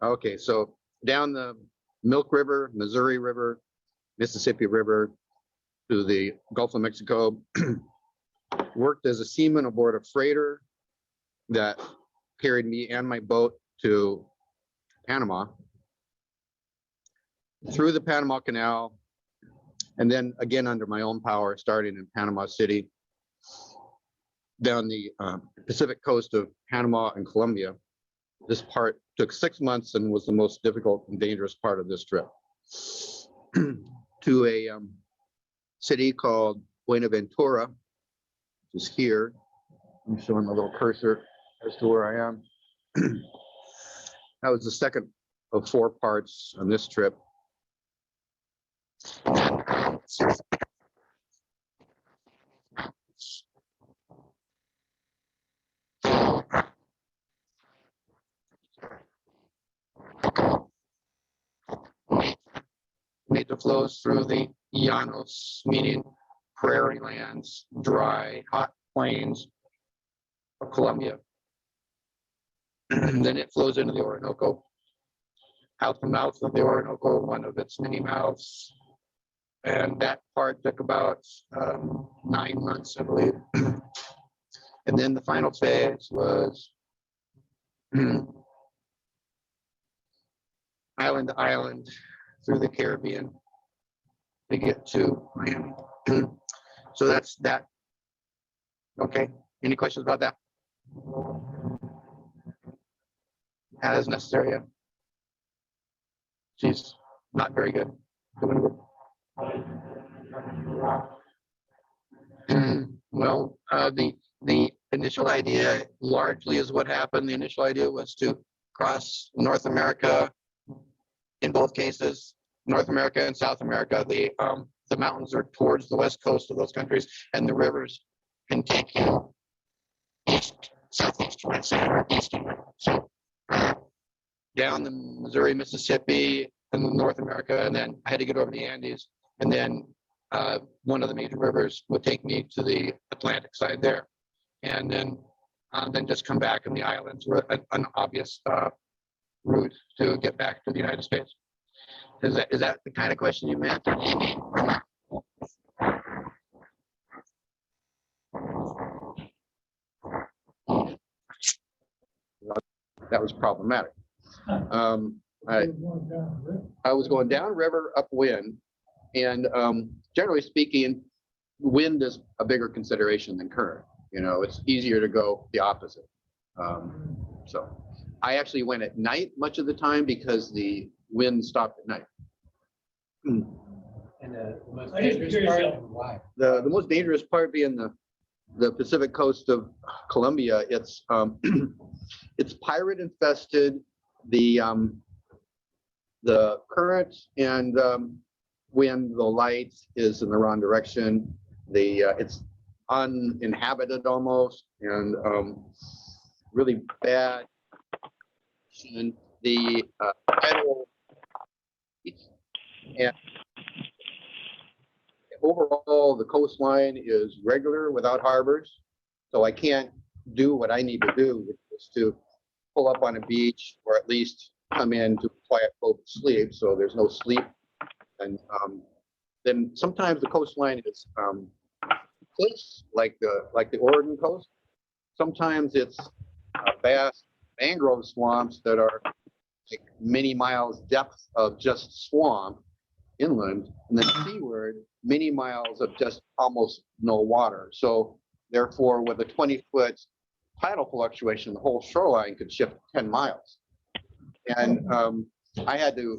Okay, so down the Milk River, Missouri River, Mississippi River to the Gulf of Mexico. Worked as a seaman aboard a freighter that carried me and my boat to Panama, through the Panama Canal, and then again under my own power, starting in Panama City, down the Pacific coast of Panama and Colombia. This part took 6 months and was the most difficult and dangerous part of this trip. To a city called Buenaventura, which is here. I'm showing my little cursor as to where I am. That was the second of 4 parts on this trip. Made the flows through the llanos, meaning prairie lands, dry, hot plains of Colombia. And then it flows into the Orinoco. Out the mouth of the Orinoco, one of its many mouths. And that part took about 9 months, I believe. And then the final phase was island to island through the Caribbean to get to Miami. So that's that. Okay, any questions about that? As necessary. She's not very good. Well, the initial idea largely is what happened. The initial idea was to cross North America. In both cases, North America and South America, the mountains are towards the west coast of those countries, and the rivers can take you east, southeast, west, or east. So down the Missouri, Mississippi, and North America, and then I had to get over the Andes, and then one of the major rivers would take me to the Atlantic side there, and then just come back in the islands were an obvious route to get back to the United States. Is that the kind of question you meant? That was problematic. I was going downriver upwind, and generally speaking, wind is a bigger consideration than current. You know, it's easier to go the opposite. So I actually went at night much of the time because the wind stopped at night. And the most dangerous part, why? The most dangerous part being the Pacific coast of Colombia. It's it's pirate infested. The current and wind, the light is in the wrong direction. It's uninhabited almost, and really bad. And the tidal and overall the coastline is regular without harbors, so I can't do what I need to do, which is to pull up on a beach or at least come in to a quiet boat and sleep, so there's no sleep. And then sometimes the coastline is cliffs like the Oregon coast. Sometimes it's vast mangrove swamps that are like many miles depth of just swamp inland, and then seaward many miles of just almost no water. So therefore, with a 20-foot tidal fluctuation, the whole shoreline could shift 10 miles. And I had to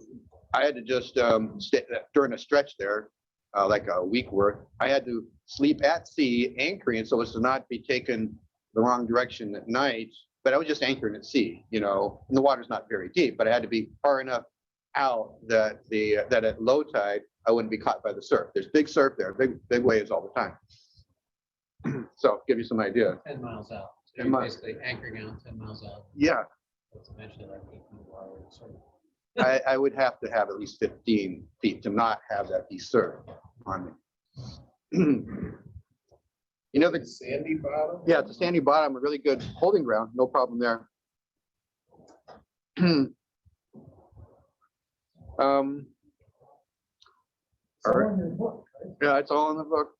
just stay during a stretch there, like a week worth. I had to sleep at sea, anchoring so as to not be taken the wrong direction at night. But I was just anchoring at sea, you know, and the water's not very deep, but I had to be far enough out that that at low tide I wouldn't be caught by the surf. There's big surf there, big waves all the time. So give you some idea. 10 miles out. So 10 you're miles. basically anchoring out 10 miles out. Yeah. That's eventually like 8 feet water. I would have to have at least 15 feet to not have that be surf on me. You know, the sandy bottom? Yeah, it's a sandy bottom, a really good holding ground, no problem there. All It's all right. in your book, right? Yeah, it's all in the book.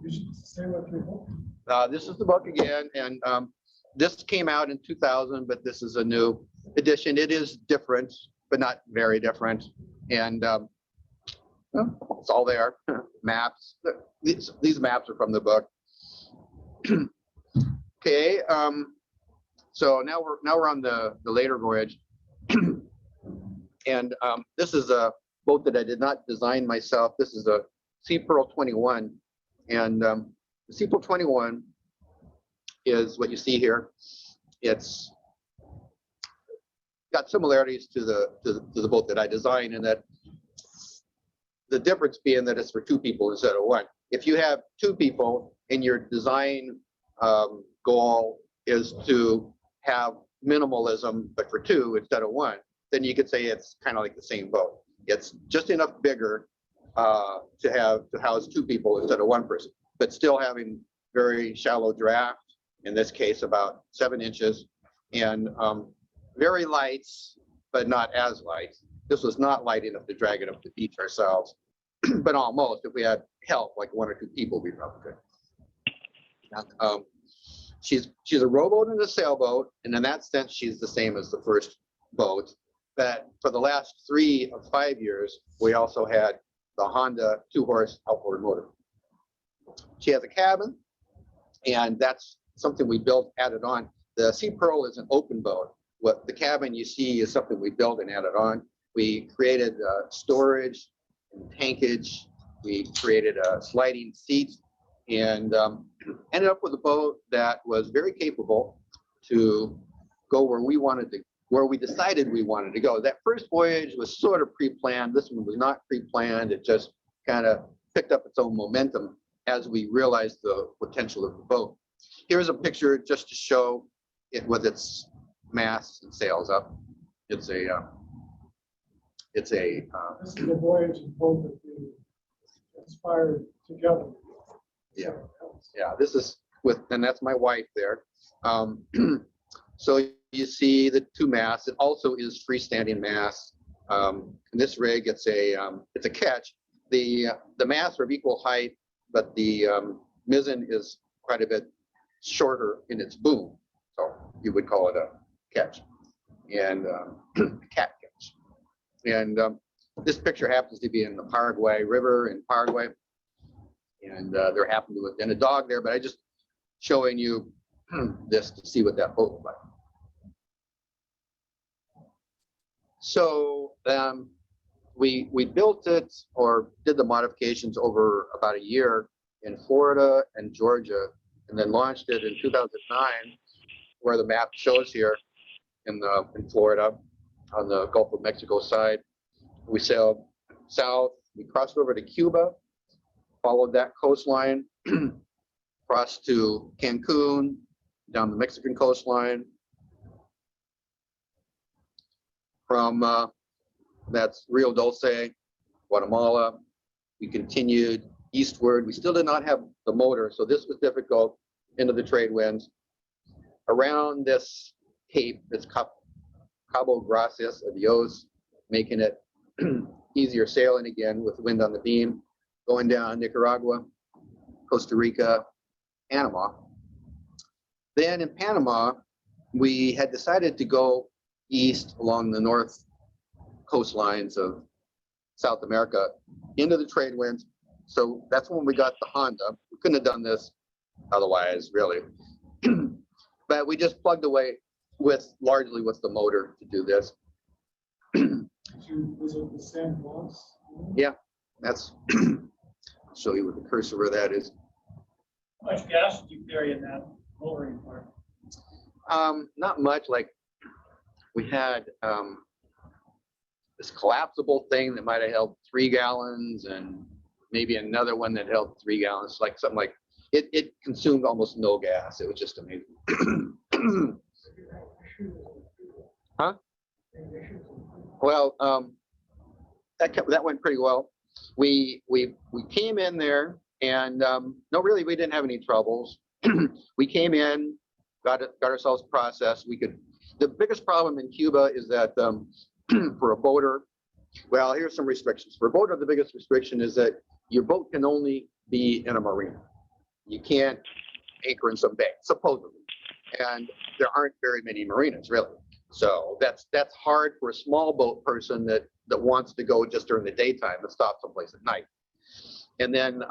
You should say what your book. This is the book again, and this came out in 2000, but this is a new edition. It is different, but not very different. And it's all there. Maps. These maps are from the book. Okay. So now we're on the later voyage, and this is a boat that I did not design myself. This is a Sea Pearl 21, and the Sea Pearl 21 is what you see here. It's got similarities to the boat that I designed, in that the difference being that it's for two people instead of one. If you have two people and your design goal is to have minimalism, but for two instead of one, then you could say it's kind of like the same boat. It's just enough bigger to house two people instead of one person, but still having very shallow draft, in this case about 7 inches, and very light, but not as light. This was not light enough to drag it up the beach ourselves, but almost. If we had help, like 1 or 2 people, we probably could. She's a rowboat and a sailboat, and in that sense, she's the same as the first boat. But for the last 3 or 5 years, we also had the Honda 2-horse outboard motor. She has a cabin, and that's something we built, added on. The Sea Pearl is an open boat. What the cabin you see is something we built and added on. We created storage and tankage. We created a sliding seat, and ended up with a boat that was very capable to go where we wanted to, where we decided we wanted to go. That first voyage was sort of pre-planned. This one was not pre-planned. It just kind of picked up its own momentum as we realized the potential of the boat. Here's a picture just to show it with its masts and sails up. It's a This is the voyage and boat that you inspired together. Yeah. Yeah, this is with, and that's my wife there. So you see the 2 masts. It also is freestanding masts. In this rig, it's a ketch. The masts are of equal height, but the mizzen is quite a bit shorter in its boom. So you would call it a ketch, and cat catch. And this picture happens to be in the Paraguay River in Paraguay. And there happened to have been a dog there, but I just showing you this to see what that boat looked like. So we built it, or did the modifications, over about a year in Florida and Georgia, and then launched it in 2009, where the map shows here in Florida on the Gulf of Mexico side. We sailed south. We crossed over to Cuba, followed that coastline, crossed to Cancun, down the Mexican coastline. From that's Rio Dulce, Guatemala. We continued eastward. We still did not have the motor, so this was difficult, into the trade winds. Around this cape, this Cabo Gracias, Adios, making it easier sailing again with wind on the beam, going down Nicaragua, Costa Rica, Panama. Then in Panama, we had decided to go east along the north coastlines of South America into the trade winds. So that's when we got the Honda. We couldn't have done this otherwise, really. But we just plugged away largely with the motor to do this. Did you visit the San Juans? Yeah, that's, I'll show you what the cursor where that is. How much gas did you carry in that lowering part? Not much. Like, we had this collapsible thing that might have held 3 gallons, and maybe another one that held 3 gallons, like something like it consumed almost no gas. It was just amazing. Huh? Well, that went pretty well. We came in there, and no, really, we didn't have any troubles. We came in, got ourselves processed. The biggest problem in Cuba is that for a boater, Well, here's some restrictions. For a boater, the biggest restriction is that your boat can only be in a marina. You can't anchor in some bay, supposedly. And there aren't very many marinas, really. So that's hard for a small boat person that wants to go just during the daytime and stop someplace at night. And then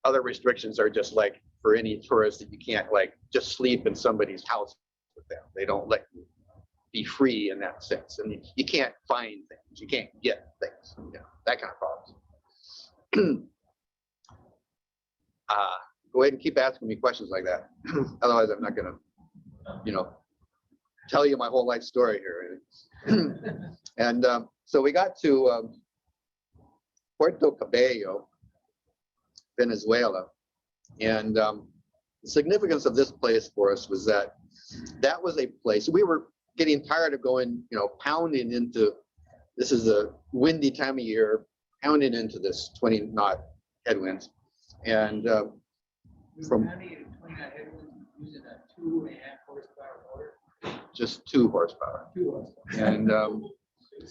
other restrictions are just like for any tourist that you can't like just sleep in somebody's house with them. They don't let you be free in that sense. And you can't find things. You can't get things. You know, that kind of problems. Go ahead and keep asking me questions like that. Otherwise, I'm not going to, tell you my whole life story here. And so we got to Puerto Cabello, Venezuela. And the significance of this place for us was that was a place we were getting tired of going, pounding into, this is a windy time of year, pounding into this 20 knot headwinds. And from using a 2.5 horsepower motor. Just 2 horsepower. 2 horsepower. And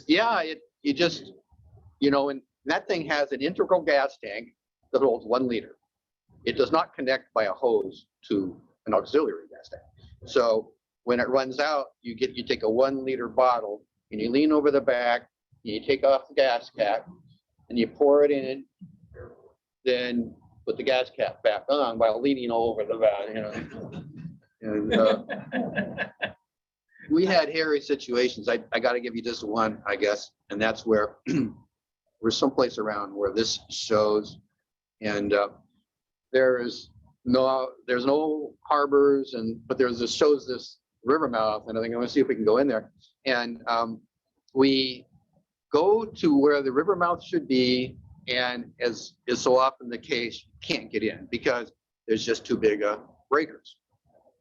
yeah, you just, and that thing has an integral gas tank that holds 1 liter. It does not connect by a hose to an auxiliary gas tank. So when it runs out, you take a 1 liter bottle and you lean over the back, and you take off the gas cap and you pour it in, then put the gas cap back on while leaning over the back, And we had hairy situations. I got to give you just one, I guess, and that's where we're someplace around where this shows, and there's no harbors, but shows this river mouth, and I think I'm going to see if we can go in there, and we go to where the river mouth should be, and as is so often the case, you can't get in because there's just too big breakers.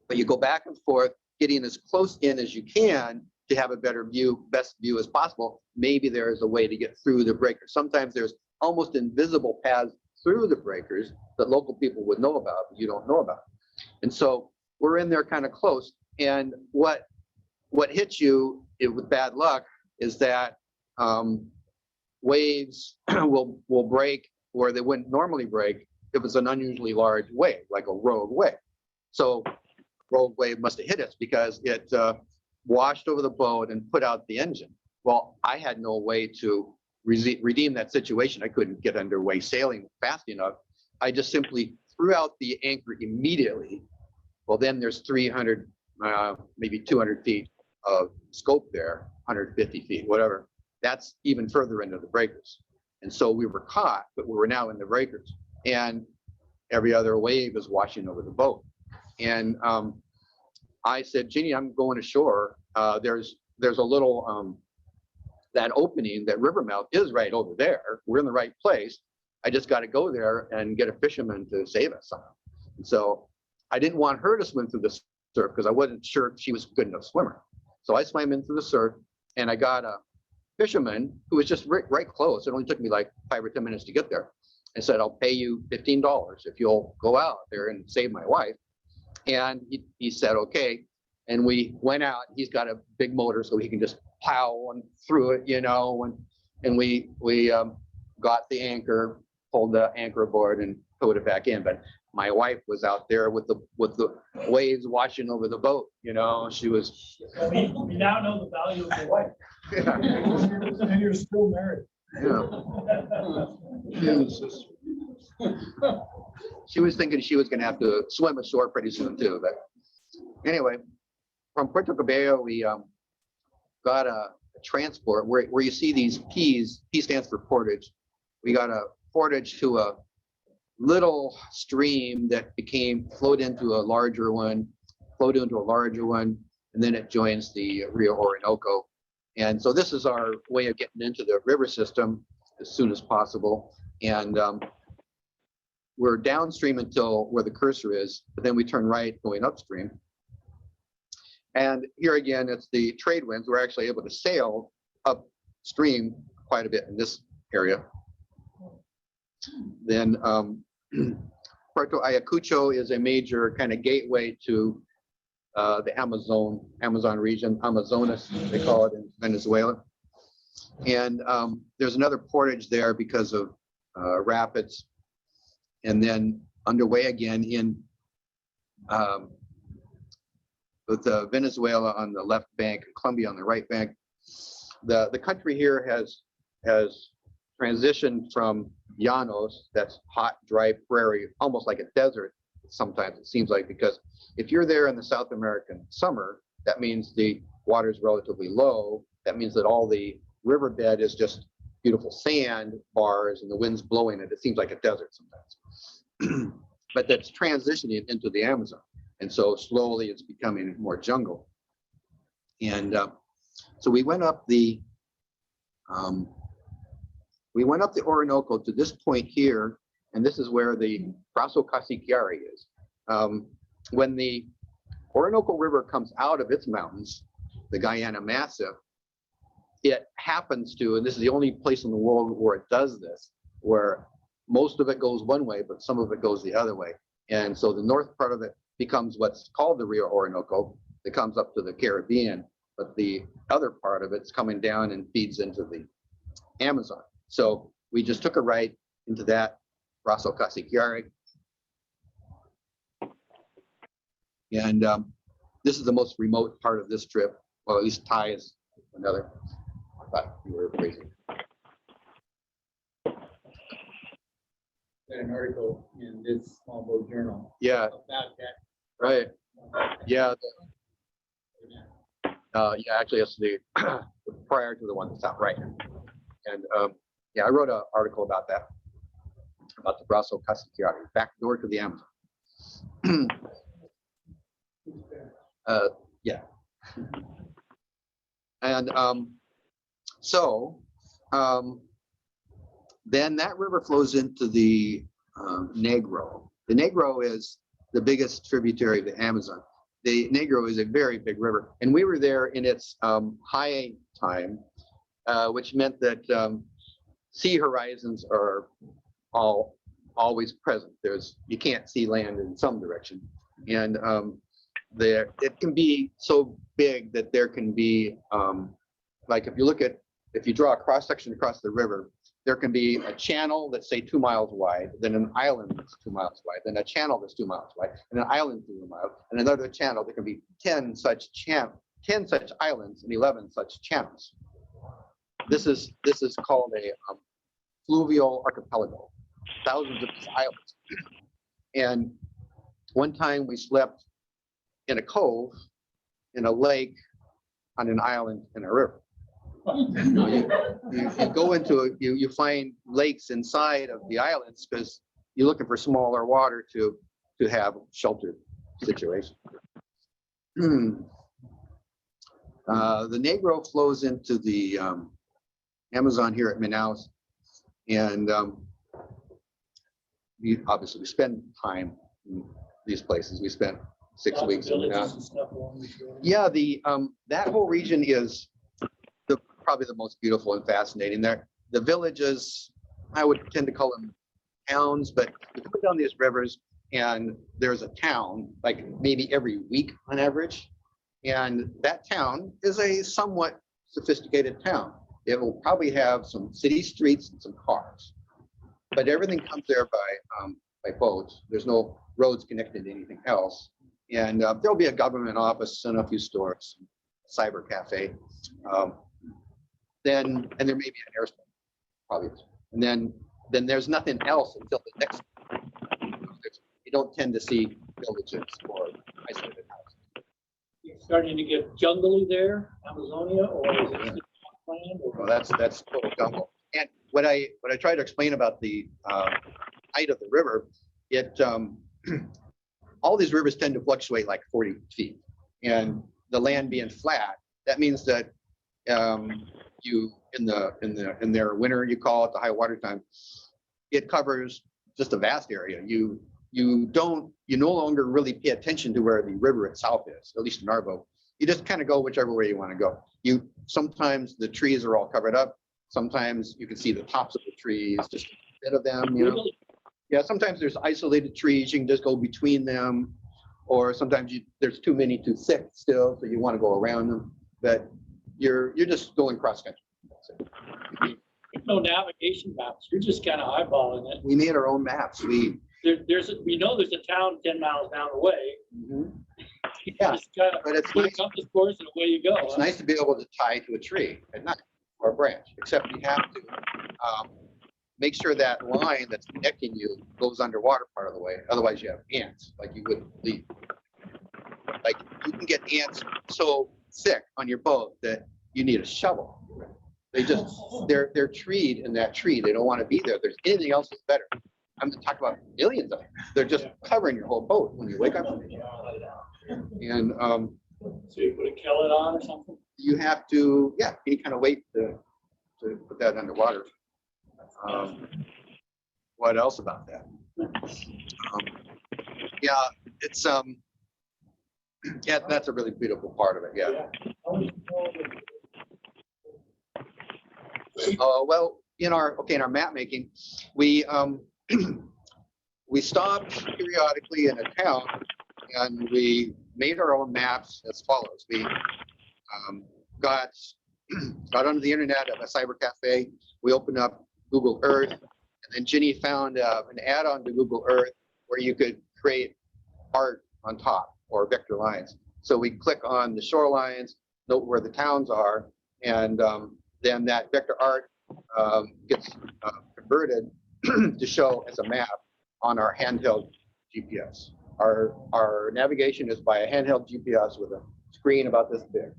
But you go back and forth, getting as close in as you can to have a better view, best view as possible. Maybe there is a way to get through the breakers. Sometimes there's almost invisible paths through the breakers that local people would know about, but you don't know about. And so we're in there kind of close. And what hits you with bad luck is that waves will break where they wouldn't normally break if it's an unusually large wave, like a rogue wave. So rogue wave must have hit us because it washed over the boat and put out the engine. Well, I had no way to redeem that situation. I couldn't get underway sailing fast enough. I just simply threw out the anchor immediately. Well, then there's 300, maybe 200 feet of scope there, 150 feet, whatever. That's even further into the breakers. And so we were caught, but we were now in the breakers. And every other wave is washing over the boat. And I said, Jeannie, I'm going ashore. There's a little, that opening, that river mouth is right over there. We're in the right place. I just got to go there and get a fisherman to save us somehow. And so I didn't want her to swim through the surf because I wasn't sure if she was a good enough swimmer. So I swam into the surf and I got a fisherman who was just right close. It only took me like 5 or 10 minutes to get there. I said, I'll pay you $15 if you'll go out there and save my wife. And he said, okay. And we went out. He's got a big motor so he can just plow on through it, and we got the anchor, pulled the anchor aboard and towed it back in. But my wife was out there with the waves washing over the boat, she was. We now know the value of your wife. Yeah. And you're still married. Yeah. She was thinking she was going to have to swim ashore pretty soon too. But anyway, from Puerto Cabello, we got a transport where you see these P's. P stands for portage. We got a portage to a little stream that flowed into a larger one, and then it joins the Rio Orinoco. And so this is our way of getting into the river system as soon as possible. And we're downstream until where the cursor is, but then we turn right going upstream. And here again, it's the trade winds. We're actually able to sail upstream quite a bit in this area. Then Puerto Ayacucho is a major kind of gateway to the Amazon region, Amazonas, they call it in Venezuela. And there's another portage there because of rapids. And then underway again in with Venezuela on the left bank, Colombia on the right bank. The country here has transitioned from llanos, that's hot, dry prairie, almost like a desert. Sometimes it seems like, because if you're there in the South American summer, that means the water is relatively low. That means that all the riverbed is just beautiful sand bars and the wind's blowing it. It seems like a desert sometimes. But that's transitioning into the Amazon. And so slowly it's becoming more jungle. And so we went up the Orinoco to this point here, and this is where the Brazo Casiquiare is. When the Orinoco River comes out of its mountains, the Guyana Massif, it happens to, and this is the only place in the world where it does this, where most of it goes one way, but some of it goes the other way. And so the north part of it becomes what's called the Rio Orinoco. It comes up to the Caribbean, but the other part of it's coming down and feeds into the Amazon. So we just took a right into that Brazo Casiquiare. And this is the most remote part of this trip. Well, at least Thai is another. I thought you were crazy. Got an article in this small boat journal Yeah, about that. right. Yeah. Yeah, actually, it's the prior to the one that's out right. And yeah, I wrote an article about that, about the Brazo Casiquiare, back door to the Amazon. Yeah. And then that river flows into the Negro. The Negro is the biggest tributary of the Amazon. The Negro is a very big river, and we were there in its high time, which meant that sea horizons are always present. You can't see land in some direction, and it can be so big that there can be like if you draw a cross section across the river, there can be a channel that's say 2 miles wide, then an island that's 2 miles wide, then a channel that's 2 miles wide, and an island 2 miles, and another channel. There can be 10 such islands and 11 such channels. This is called a fluvial archipelago, thousands of these islands. And one time we slept in a cove, in a lake, on an island in a river. You go into you find lakes inside of the islands because you're looking for smaller water to have sheltered situation. The Negro flows into the Amazon here at Manaus, and we spend time in these places. We spent 6 weeks in Manaus. Yeah, that whole region is probably the most beautiful and fascinating. There, the villages, I would tend to call them towns, but you go down these rivers and there's a town like maybe every week on average, and that town is a somewhat sophisticated town. It will probably have some city streets and some cars, but everything comes there by boat. There's no roads connected to anything else, and there'll be a government office and a few stores, cyber cafe. And there may be an airstrip, probably. And then there's nothing else until the next. You don't tend to see villages or isolated houses. It's starting to get jungly there, Amazonia, or is it still land? Well, that's total jungle. And what I try to explain about the height of the river, all these rivers tend to fluctuate like 40 feet, and the land being flat, that means that in their winter, you call it the high water time, it covers just a vast area. You no longer really pay attention to where the river itself is, at least in our boat. You just kind of go whichever way you want to go. Sometimes the trees are all covered up. Sometimes you can see the tops of the trees, just a bit of them, you know. Really? Yeah, sometimes there's isolated trees, you can just go between them, or sometimes there's too many too thick still, so you want to go around them. But you're just going cross country. That's No navigation maps, you're just kind of eyeballing it. We made our own maps. We There's a town 10 miles down the way. You Yeah, just kind of but it's put a nice. compass course and away you go. It's nice to be able to tie to a tree at night or a branch, except you have to make sure that line that's connecting you goes underwater part of the way. Otherwise, you have ants like you wouldn't leave. Like you can get ants so thick on your boat that you need a shovel. They're treed in that tree. They don't want to be there. There's anything else that's better. I'm talking about millions of them. They're just covering your whole boat when you wake up. And So you put a kellet on or something? you have to, any kind of weight to put that underwater. What else about that? It's that's a really beautiful part of it. Yeah. Well, in our map making, we we stopped periodically in a town and we made our own maps as follows. We got onto the internet at a cyber cafe. We opened up Google Earth, and then Ginny found an add-on to Google Earth where you could create art on top or vector lines. So we click on the shorelines, note where the towns are, and then that vector art gets converted to show as a map on our handheld GPS. Our navigation is by a handheld GPS with a screen about this big,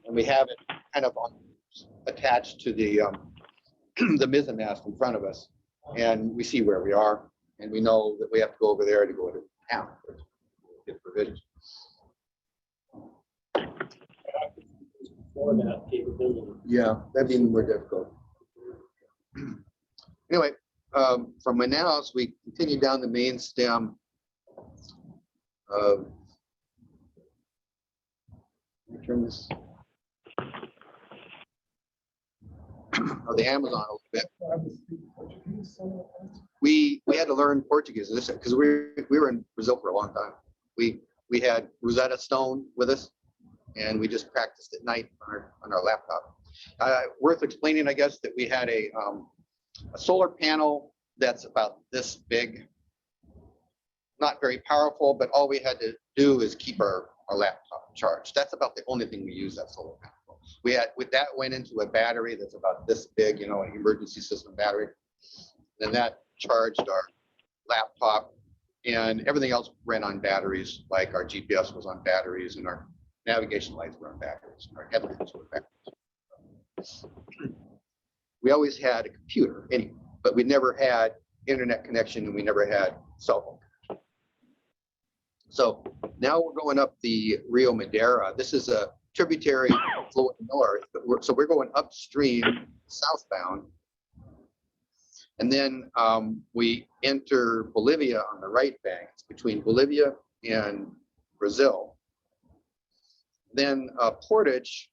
and we have it kind of attached to the the mizzen mast in front of us, and we see where we are, and we know that we have to go over there to go to town to get provisions. For that capability. Yeah, that'd be more difficult. Anyway, from Manaus, we continue down the main stem of, let me turn this, of the Amazon a little bit. We had to learn Portuguese because we were in Brazil for a long time. We had Rosetta Stone with us, and we just practiced at night on our laptop. Worth explaining, I guess, that we had a solar panel that's about this big, not very powerful, but all we had to do is keep our laptop charged. That's about the only thing we use that solar panel for. That went into a battery that's about this big, an emergency system battery. Then that charged our laptop, and everything else ran on batteries, like our GPS was on batteries and our navigation lights were on batteries, and our headlamps were batteries. We always had a computer anyway, but we never had internet connection and we never had cell phone connection. So now we're going up the Rio Madeira. This is a tributary flowing north, but we're going upstream, southbound. And then we enter Bolivia on the right bank. It's between Bolivia and Brazil. Then Portage,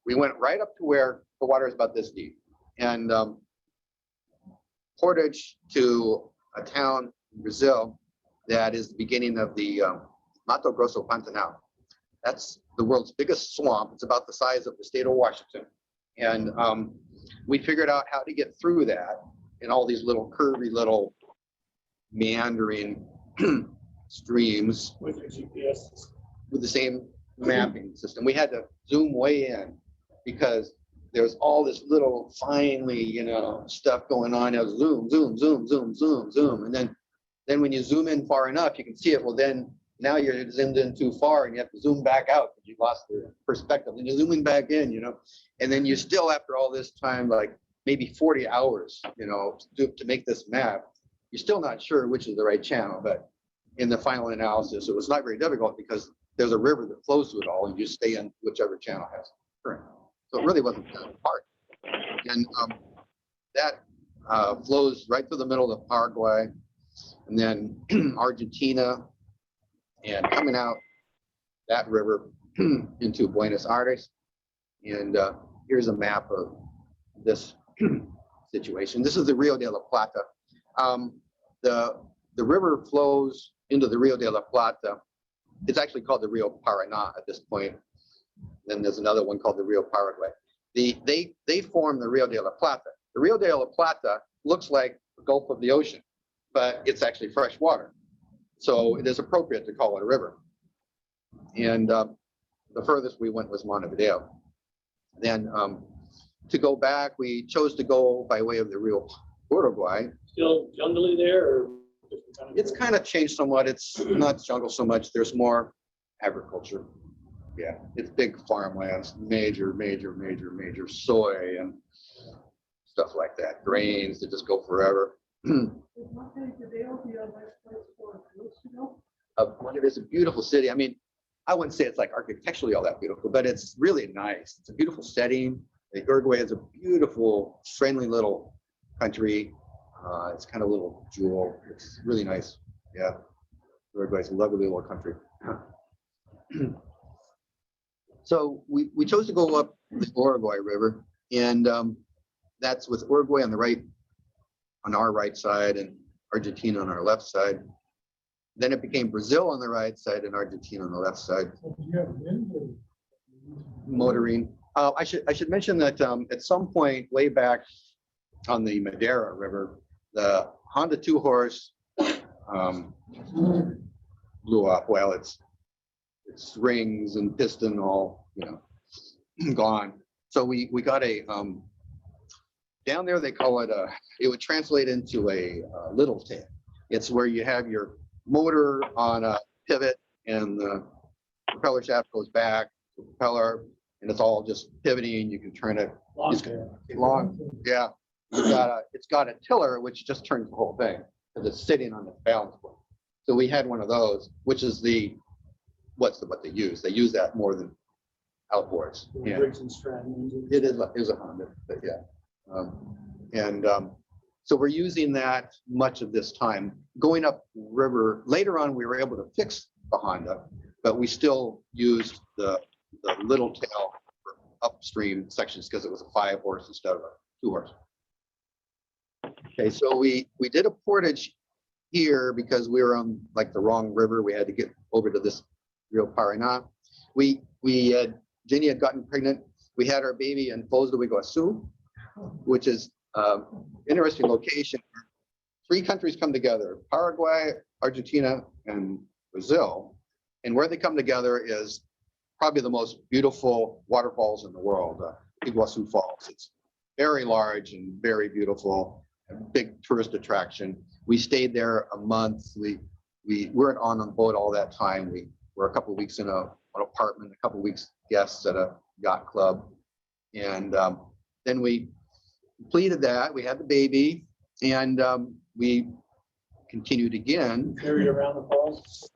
we went right up to where the water is about this deep. And Portage to a town in Brazil that is the beginning of the Mato Grosso Pantanal. That's the world's biggest swamp. It's about the size of the state of Washington. And we figured out how to get through that in all these little curvy little meandering streams With your GPS. with the same mapping system. We had to zoom way in because there's all this little finely, stuff going on. It was zoom, zoom, zoom, zoom, zoom, zoom. And then when you zoom in far enough, you can see it. Well, then now you're zoomed in too far and you have to zoom back out because you lost the perspective. And you're zooming back in, and then you still, after all this time, like maybe 40 hours, to make this map, you're still not sure which is the right channel. But in the final analysis, it was not very difficult because there's a river that flows through it all and you stay in whichever channel has current. So it really wasn't that hard. And that flows right through the middle of Paraguay and then Argentina, and coming out that river into Buenos Aires. And here's a map of this situation. This is the Rio de la Plata. The river flows into the Rio de la Plata. It's actually called the Rio Paraná at this point. Then there's another one called the Rio Paraguay. they form the Rio de la Plata. The Rio de la Plata looks like the Gulf of the ocean, but it's actually fresh water. So it is appropriate to call it a river. And the furthest we went was Montevideo. Then to go back, we chose to go by way of the Rio Uruguay. Still jungly there, or just kind of? It's kind of changed somewhat. It's not jungle so much. There's more agriculture. Yeah, it's big farmlands, major soy and stuff like that. Grains that just go forever. Montevideo is a beautiful city. I mean, I wouldn't say it's like architecturally all that beautiful, but it's really nice. It's a beautiful setting. Uruguay is a beautiful, friendly little country. It's kind of a little jewel. It's really nice. Yeah, Uruguay is a lovely little country. So we chose to go up the Uruguay River, and that's with Uruguay on the right, on our right side, and Argentina on our left side. Then it became Brazil on the right side and Argentina on the left side. Motoring. I should mention that at some point way back on the Madeira River, the Honda 2-horse blew up. Well, its rings and piston all, gone. So we got a down there they call it it would translate into a little tail. It's where you have your motor on a pivot and the propeller shaft goes back to the propeller and it's all just pivoting. You can turn it long. Yeah. It's got a tiller which just turns the whole thing because it's sitting on the balance board. So we had one of those, which is what they use. They use that more than outboards. Yeah. It is a Honda, but yeah. So we're using that much of this time. Going up river, later on we were able to fix the Honda, but we still used the little tail for upstream sections because it was a 5-horse instead of a 2-horse. Okay, so we did a portage here because we were on like the wrong river. We had to get over to this Rio Paraná. Jenny had gotten pregnant. We had our baby in Foz do Iguaçu, which is interesting location. 3 countries come together: Paraguay, Argentina, and Brazil. And where they come together is probably the most beautiful waterfalls in the world, Iguaçu Falls. It's very large and very beautiful, a big tourist attraction. We stayed there a month. We weren't on the boat all that time. We were a couple of weeks in an apartment, a couple of weeks guests at a yacht club. And then we completed that. We had the baby, and we continued again. Carried around the falls.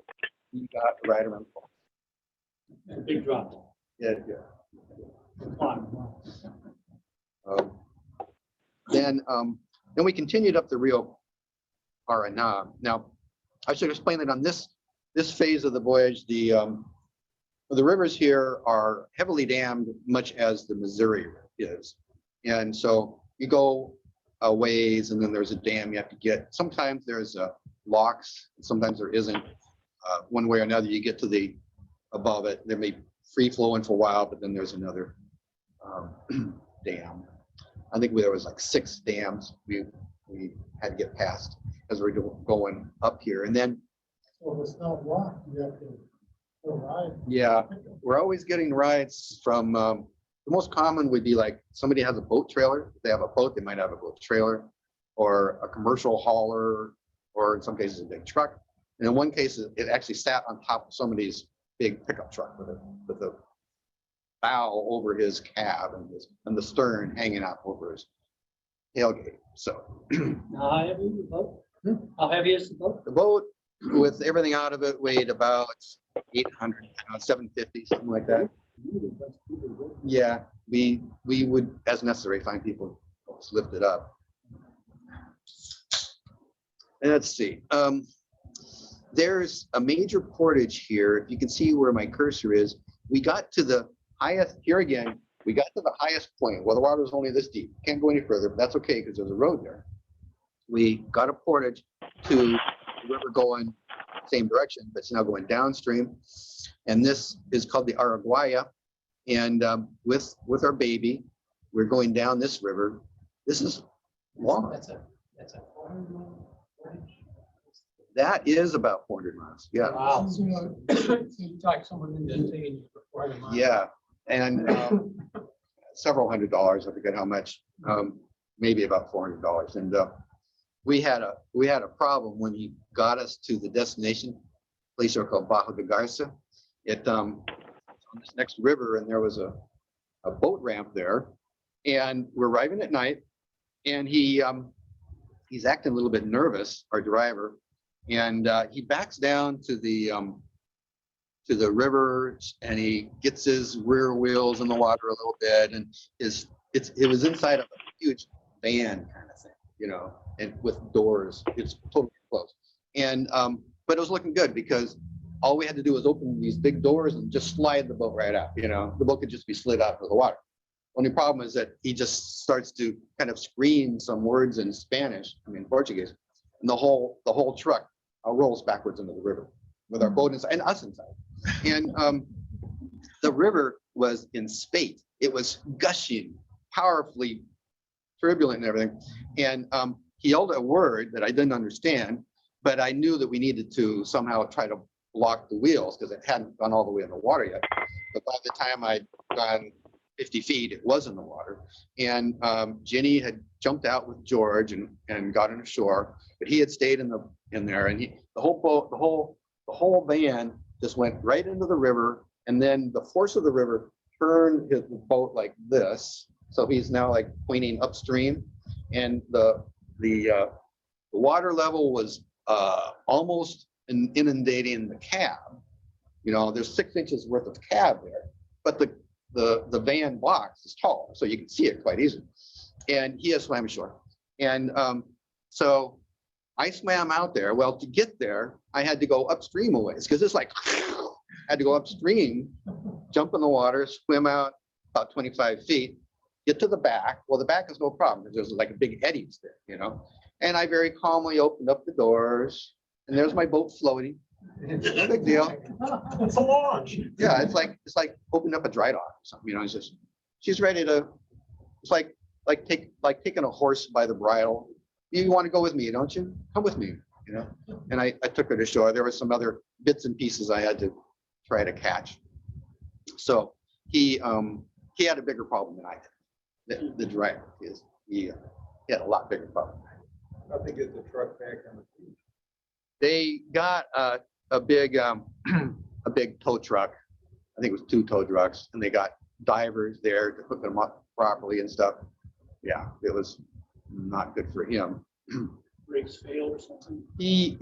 We got right around the falls. A big drop. Yeah. Then we continued up the Rio Paraná. Now, I should explain that on this phase of the voyage, the rivers here are heavily dammed, much as the Missouri is, and so you go a ways, and then there's a dam you have to get. Sometimes there's locks, sometimes there isn't. One way or another, you get to the above it. There may be free flowing for a while, but then there's another dam. I think there was like 6 dams we had to get past as we're going up here, and then. So it's not locked. You have to ride. Yeah, we're always getting rides from. The most common would be like somebody has a boat trailer. If they have a boat, they might have a boat trailer, or a commercial hauler, or in some cases a big truck. And in one case, it actually sat on top of somebody's big pickup truck with a bow over his cab and the stern hanging out over his tailgate. So. How heavy is the boat? How heavy is the boat? The boat, with everything out of it, weighed about 800, 750, something like that. Yeah, we would, as necessary, find people to lift it up. And let's see. There's a major portage here. If you can see where my cursor is, we got to the highest, here again, we got to the highest point. Well, the water was only this deep. Can't go any further, but that's okay because there's a road there. We got a portage to the river going same direction, but it's now going downstream. And this is called the Araguaia. And with our baby, we're going down this river. This is long. That's a 400-mile voyage. That is about 400 miles. Yeah. Wow. So you talk someone into taking you for 400 miles. Yeah. And several $100s. I forget how much. Maybe about $400. And we had a problem when he got us to the destination, place called Bajo de Garza. It on this next river, and there was a boat ramp there, and we're arriving at night, and he's acting a little bit nervous, our driver, and he backs down to the river, and he gets his rear wheels in the water a little bit, and it was inside of a huge van kind of thing, you know, and with doors. It's totally closed, and but it was looking good because all we had to do was open these big doors and just slide the boat right out. You know, the boat could just be slid out of the water. Only problem is that he just starts to kind of scream some words in Spanish, Portuguese, and the whole truck rolls backwards into the river with our boat inside and us inside. And the river was in spate. It was gushing, powerfully turbulent and everything. And he yelled a word that I didn't understand, but I knew that we needed to somehow try to block the wheels because it hadn't gone all the way in the water yet. But by the time I'd gone 50 feet, it was in the water. And Ginny had jumped out with George and got on ashore, but he had stayed in there, and the whole van just went right into the river. And then the force of the river turned his boat like this. So he's now like pointing upstream, and the water level was almost inundating the cab. You know, there's 6 inches worth of cab there, but the van box is tall, so you can see it quite easily. And he has swam ashore. And so I swam out there. Well, to get there, I had to go upstream a ways because it's like, I had to go upstream, jump in the water, swim out about 25 feet, get to the back. Well, the back is no problem because there's like a big eddies there, you know. And I very calmly opened up the doors, and there's my boat floating. No big deal. It's a launch. Yeah, it's like opening up a dry dock or something. You know, it's just she's ready to. It's like taking a horse by the bridle. You want to go with me, don't you? Come with me, you know. And I took her to shore. There were some other bits and pieces I had to try to catch. So he had a bigger problem than I did. The driver he had a lot bigger problem. How'd they get the truck back on the beach? They got a big tow truck. I think it was 2 tow trucks, and they got divers there to hook them up properly and stuff. Yeah, it was not good for him. Brakes failed or something. He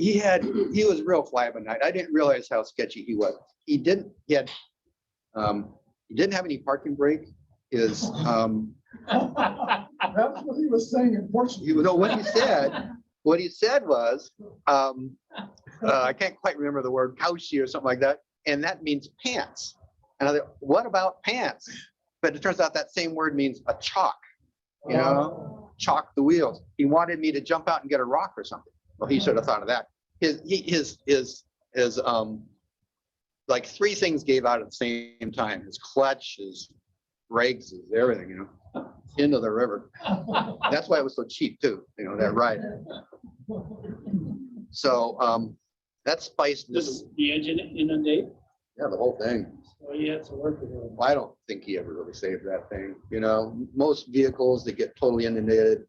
was real fly by night. I didn't realize how sketchy he was. He didn't have any parking brake. His That's what he was saying in Portuguese. you know what he said was I can't quite remember the word cauchy or something like that, and that means pants. And I thought, what about pants? But it turns out that same word means a chalk, you know, chalk the wheels. He wanted me to jump out and get a rock or something. Well, he should have thought of that. His like 3 things gave out at the same time: his clutch, his brakes, his everything, you know, into the river. That's why it was so cheap too, you know, that ride. So that spiced this. Does the engine inundate? Yeah, the whole thing. So you had to work with it. I don't think he ever really saved that thing. You know, most vehicles that get totally inundated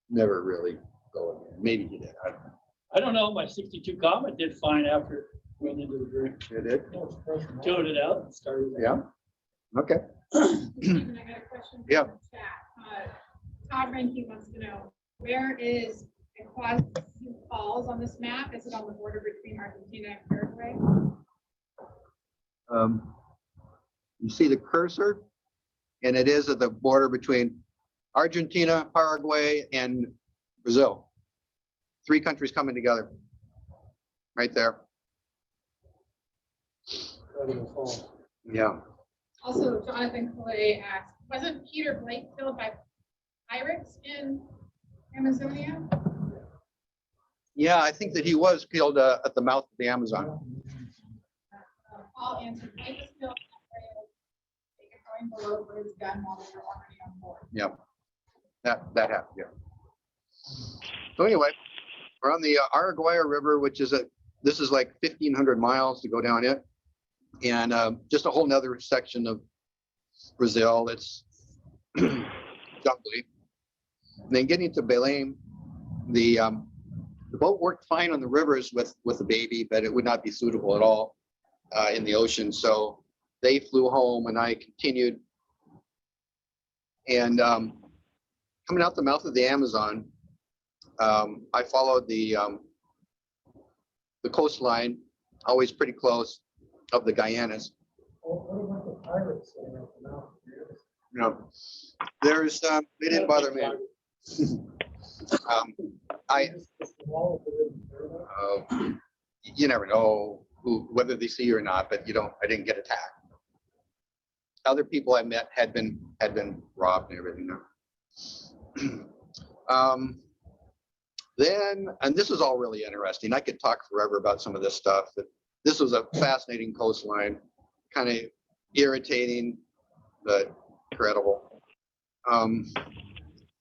never really go again. Maybe he did. I don't know. My 62 Comet did fine after it went into the drink. It did. Towed it out and started. Yeah. Okay. Stephen, I got a question. Yeah. from the chat. Todd Rankin wants to know, where is Iguazu Falls on this map? Is it on the border between Argentina and Paraguay? You see the cursor, and it is at the border between Argentina, Paraguay, and Brazil. 3 countries coming together right there. Yeah. Also, Jonathan Clay asked, wasn't Peter Blake killed by pirates in Amazonia? Yeah, I think that he was killed at the mouth of the Amazon. Paul answered, Blake was killed going below what is done while they're already on board. Yeah, that happened, yeah. So anyway, we're on the Araguaia River, which is this is like 1,500 miles to go down it. And just a whole nother section of Brazil. It's jungly. And then getting to Belém, the boat worked fine on the rivers with the baby, but it would not be suitable at all in the ocean. So they flew home and I continued. And coming out the mouth of the Amazon, I followed the coastline, always pretty close, of the Guianas. What about the pirates? Saying at the mouth of the Amazon? You know, there's they didn't bother me. Just the wall of the river. You never know whether they see you or not, but I didn't get attacked. Other people I met had been robbed and everything. Then, and this is all really interesting. I could talk forever about some of this stuff, but this was a fascinating coastline, kind of irritating, but incredible. Then,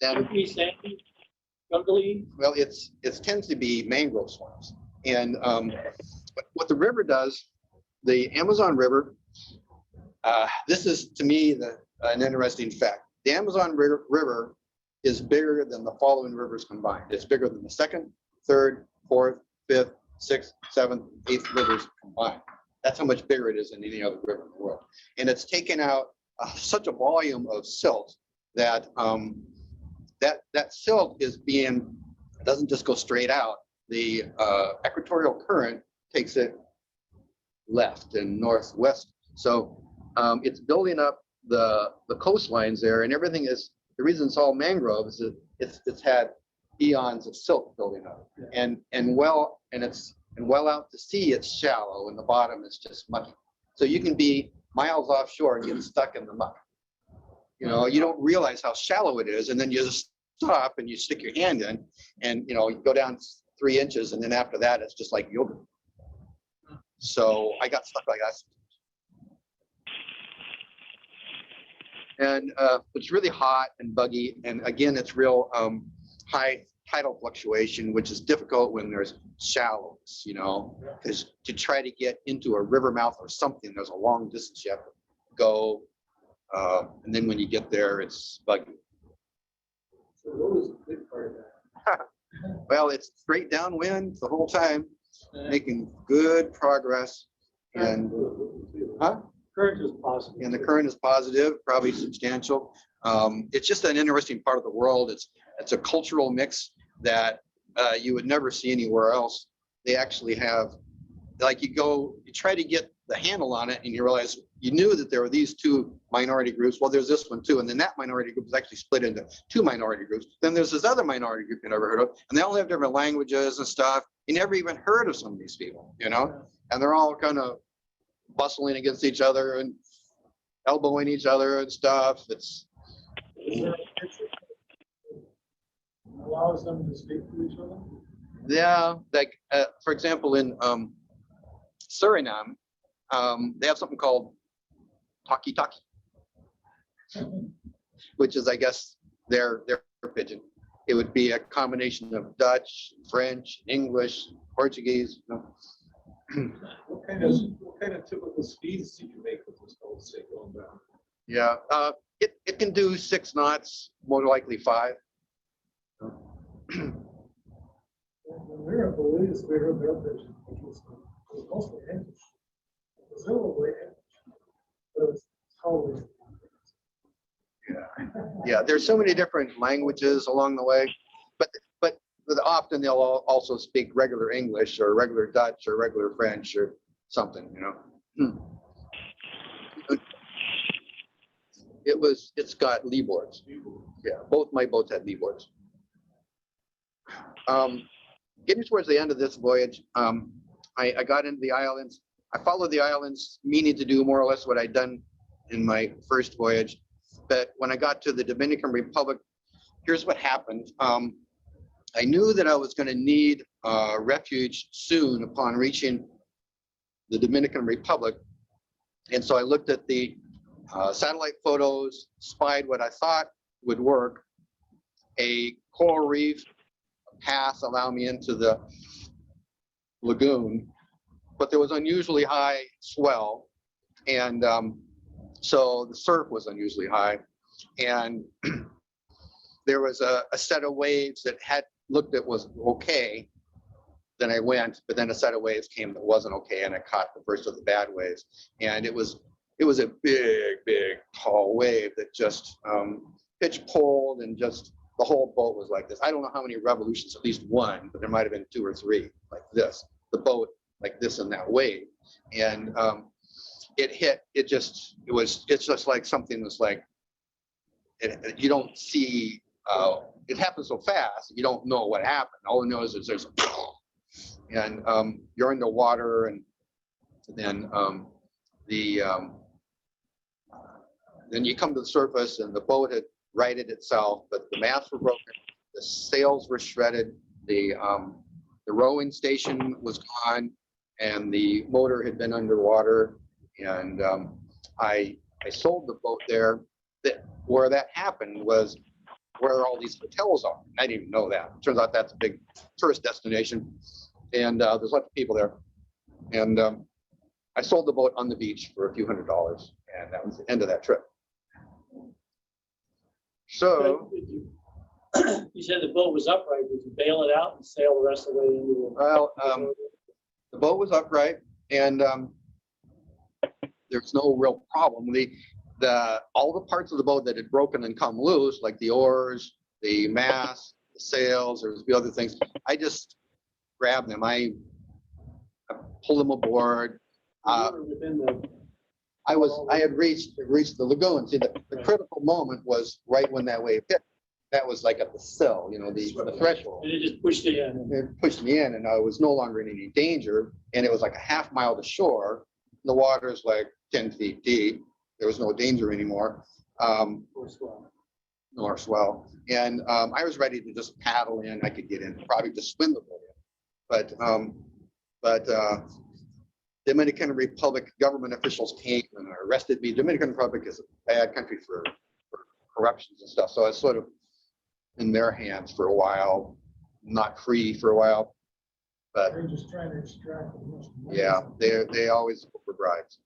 Pretty sandy, jungly. well, it tends to be mangrove swamps. And what the river does, the Amazon River, this is to me an interesting fact. The Amazon River is bigger than the following rivers combined. It's bigger than the second, third, fourth, fifth, sixth, seventh, eighth rivers combined. That's how much bigger it is than any other river in the world. And it's taken out such a volume of silt that that silt doesn't just go straight out. The equatorial current takes it left and northwest. So it's building up the coastlines there, and everything is, the reason it's all mangrove is that it's had eons of silt building up. And well out to sea, it's shallow, and the bottom is just muddy. So you can be miles offshore and get stuck in the muck. You don't realize how shallow it is, and then you just stop and you stick your hand in, and you go down 3 inches, and then after that, it's just like yogurt. So I got stuck like that. And it's really hot and buggy, and again, it's real high tidal fluctuation, which is difficult when there's shallows, because to try to get into a river mouth or something, there's a long distance you have to go, and then when you get there, it's buggy. So what was the big part of that? Well, it's straight downwind the whole time, making good progress, and Current is positive. and the current is positive, probably substantial. It's just an interesting part of the world. It's a cultural mix that you would never see anywhere else. They actually have, like, you try to get the handle on it, and you realize you knew that there were these 2 minority groups. Well, there's this one too, and then that minority group is actually split into 2 minority groups. Then there's this other minority group you never heard of, and they all have different languages and stuff. You never even heard of some of these people, and they're all kind of bustling against each other and elbowing each other and stuff. It's Allows them to speak to each other. Yeah, like for example, in Suriname, they have something called talkie-talkie, which is, I guess, their pidgin. It would be a combination of Dutch, French, English, Portuguese. What kind of typical speeds do you make with this boat, say, going down? Yeah, it can do 6 knots, more likely 5. When we were in Belize, we heard their vision, which was mostly English. Presumably English, but it was totally. Yeah, there's so many different languages along the way, but often they'll also speak regular English or regular Dutch or regular French or something, It's got lee boards. Yeah, both my boats had lee boards. Getting towards the end of this voyage, I got into the islands. I followed the islands, meaning to do more or less what I'd done in my first voyage. But when I got to the Dominican Republic, here's what happened. I knew that I was going to need refuge soon upon reaching the Dominican Republic. And so I looked at the Satellite photos spied what I thought would work. A coral reef path allowed me into the lagoon, but there was unusually high swell, and so the surf was unusually high, and there was a set of waves that had looked at was okay. Then I went, but then a set of waves came that wasn't okay, and I caught the first of the bad waves, and it was a big tall wave that just pitch pulled, and just the whole boat was like this. I don't know how many revolutions, at least one, but there might have been 2 or 3 like this. The boat like this in that wave, and it hit. It's just like something was like you don't see. It happened so fast you don't know what happened. All you know is there's and you're in the water, and then then you come to the surface, and the boat had righted itself, but the masts were broken, the sails were shredded, the rowing station was gone, and the motor had been underwater. And I sold the boat there. Where that happened was where all these hotels are. I didn't even know that. Turns out that's a big tourist destination, and there's lots of people there. And I sold the boat on the beach for a few $100s, and that was the end of that trip. So, You said the boat was upright. Did you bail it out and sail the rest of the way into the? well, the boat was upright, and there's no real problem. All the parts of the boat that had broken and come loose, like the oars, the mast, the sails, there was a few other things, I just grabbed them. I pulled them aboard. I had reached the lagoon. See, the critical moment was right when that wave hit. That was like at the sill, the threshold. And it just pushed it in. It pushed me in, and I was no longer in any danger. And it was like a half mile to shore. The water's like 10 feet deep. There was no danger anymore. Nor swell. And I was ready to just paddle in. I could get in, probably just swim the boat in. But Dominican Republic government officials came and arrested me. Dominican Republic is a bad country for corruptions and stuff. So I was sort of in their hands for a while, not free for a while. But They're just trying to extract as much money. yeah, they always look for bribes.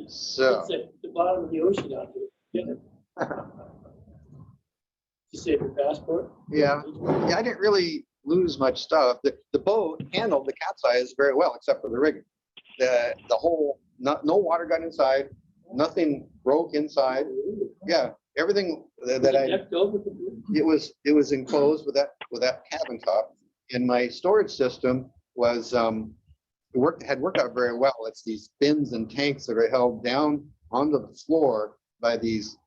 So It's at the bottom of the ocean out there. You save your passport? yeah, I didn't really lose much stuff. The boat handled the capsize very well, except for the rigging. The whole, no water got inside, nothing broke inside. Yeah, everything that I, Decked over? it was enclosed with that cabin top, and my storage system was had worked out very well. It's these bins and tanks that are held down onto the floor by these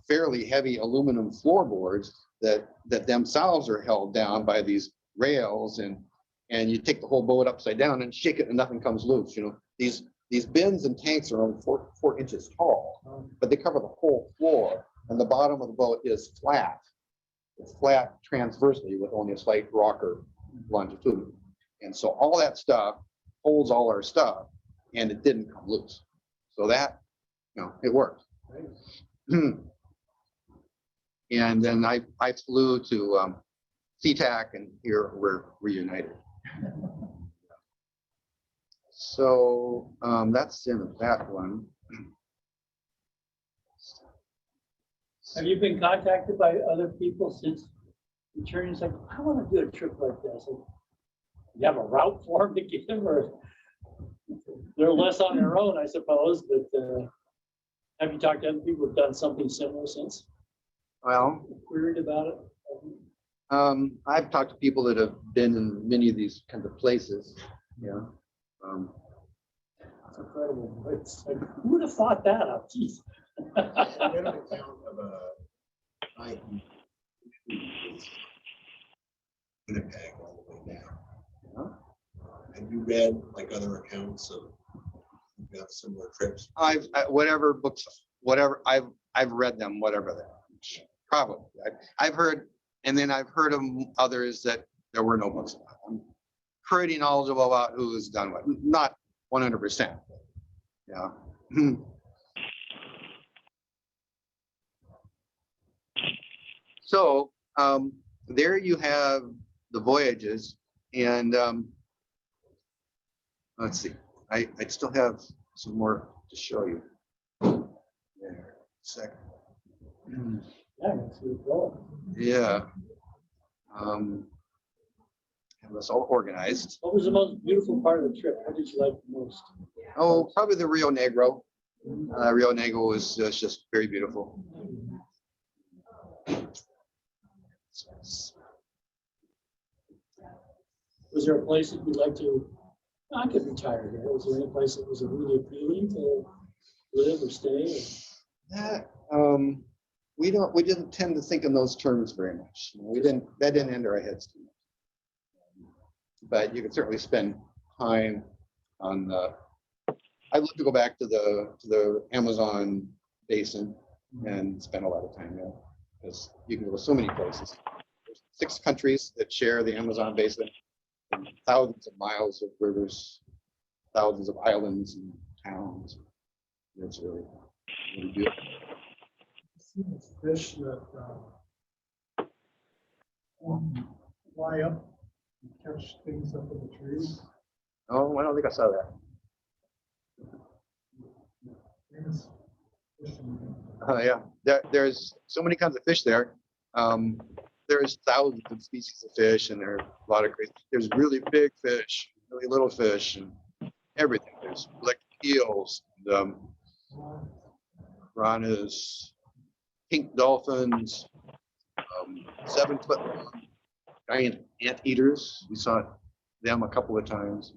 fairly heavy aluminum floorboards that themselves are held down by these rails, and you take the whole boat upside down and shake it and nothing comes loose. These bins and tanks are only 4 inches tall, but they cover the whole floor, and the bottom of the boat is flat. It's flat transversely with only a slight rocker longitudinally. And so all that stuff holds all our stuff, and it didn't come loose. So that, it worked. And then I flew to SeaTac, and here we're reunited. So that's the end of that one. Have you been contacted by other people since returning? It's like, I want to do a trip like this. You have a route for them to give them, or they're less on their own, I suppose. But have you talked to other people who've done something similar since? Well, Queried about it? I've talked to people that have been in many of these kinds of places. Yeah. It's incredible. It's like, who would have thought that up? Jeez. I read an account of a hike Winnipeg all the way down. Have you read like other accounts of similar trips? I've read them, whatever they are. Probably. I've heard, and then I've heard of others that there were no books about. I'm pretty knowledgeable about who's done what. Not 100%. Yeah. So there you have the voyages, and let's see, I still have some more to show you. There, second. Yeah, that's where it's going. Yeah. Have this all organized. What was the most beautiful part of the trip? What did you like the most? Oh, probably the Rio Negro. Rio Negro was just very beautiful. Was there a place that you'd like to, I could retire here. Was there any place that was really appealing to live or stay? That we didn't tend to think in those terms very much. That didn't enter our heads too much. But you could certainly spend time on the. I'd love to go back to the Amazon basin and spend a lot of time there, because you can go to so many places. There's 6 countries that share the Amazon basin, and thousands of miles of rivers, thousands of islands and towns. It's really beautiful. See these fish that fly up and catch things up in the trees. Oh, I don't think I saw that. Famous fishing. Yeah, there's so many kinds of fish there. There's thousands of species of fish, and there are a lot of great. There's really big fish, really little fish, and everything. There's like eels, and, piranhas, pink dolphins, 7-foot giant anteaters. We saw them a couple of times.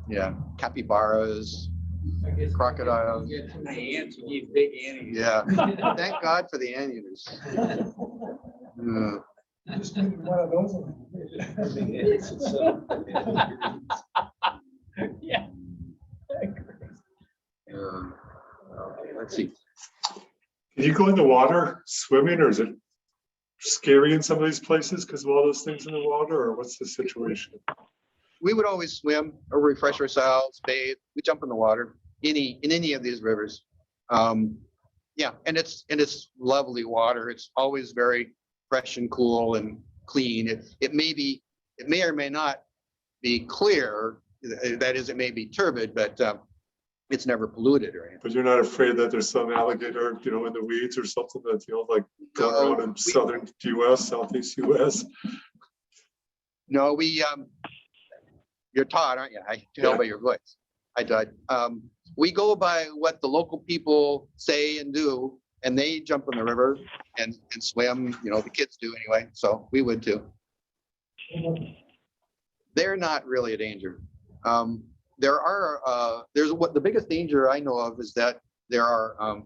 Yeah, capybaras, crocodiles. You get too many ants, you need big anteaters. Yeah, thank God for the anteaters. Just need one of those. Yeah. Okay, let's see. Can you go in the water swimming, or is it scary in some of these places because of all those things in the water, or what's the situation? We would always swim or refresh ourselves, bathe. We jump in the water in any of these rivers. Yeah, and it's lovely water. It's always very fresh and cool and clean. It may or may not be clear. That is, it may be turbid, but it's never polluted or anything. But you're not afraid that there's some alligator, in the weeds or something that, like going No, around in southern US, southeast US? No, you're Todd, aren't you? I can tell Yeah. by your voice. I died. We go by what the local people say and do, and they jump in the river and swim. The kids do anyway, so we would too. They're not really a danger. The biggest danger I know of is that there are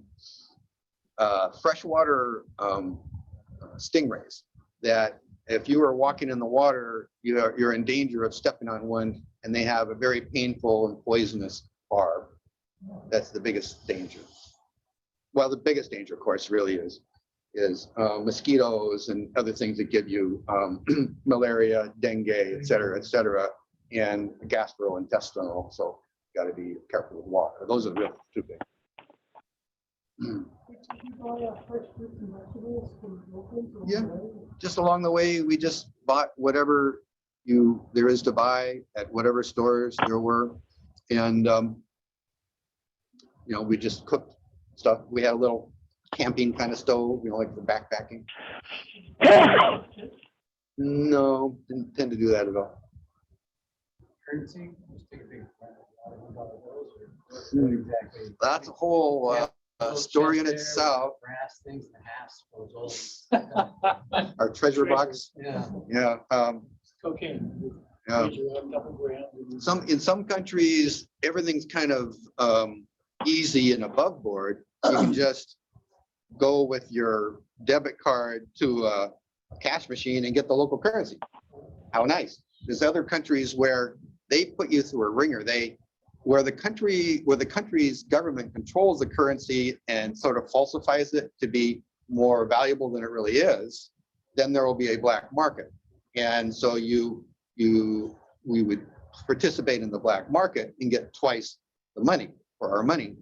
freshwater stingrays that if you are walking in the water, you're in danger of stepping on one, and they have a very painful and poisonous barb. That's the biggest danger. Well, the biggest danger, of course, really is mosquitoes and other things that give you malaria, dengue, et cetera, and gastrointestinal. So you got to be careful with water. Those are really 2 big. Yeah, just along the way, we just bought whatever there is to buy at whatever stores there were, and we just cooked stuff. We had a little camping kind of stove, like for backpacking. No, didn't tend to do that at all. Currency, just take a big. What exactly? That's a whole story in itself. Brass things, the hasp, Our treasure box. yeah. Yeah. Cocaine. Yeah. A couple grams. In some countries, everything's kind of easy and above board. You can just go with your debit card to a cash machine and get the local currency. How nice. There's other countries where they put you through a ringer. Where the country's government controls the currency and sort of falsifies it to be more valuable than it really is, then there will be a black market. And so we would participate in the black market and get twice the money for our money.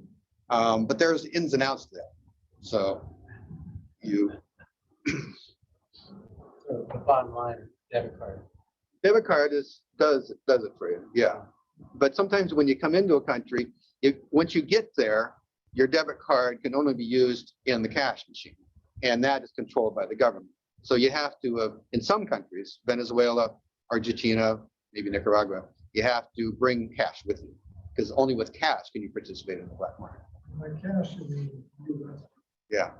But there's ins and outs to that. So The bottom line, debit card. Debit card does it for you, yeah. But sometimes when you come into a country, once you get there, your debit card can only be used in the cash machine, and that is controlled by the government. So you have to, in some countries, Venezuela, Argentina, maybe Nicaragua, you have to bring cash with you, because only with cash can you participate in the black market. My cash in the US, Yeah.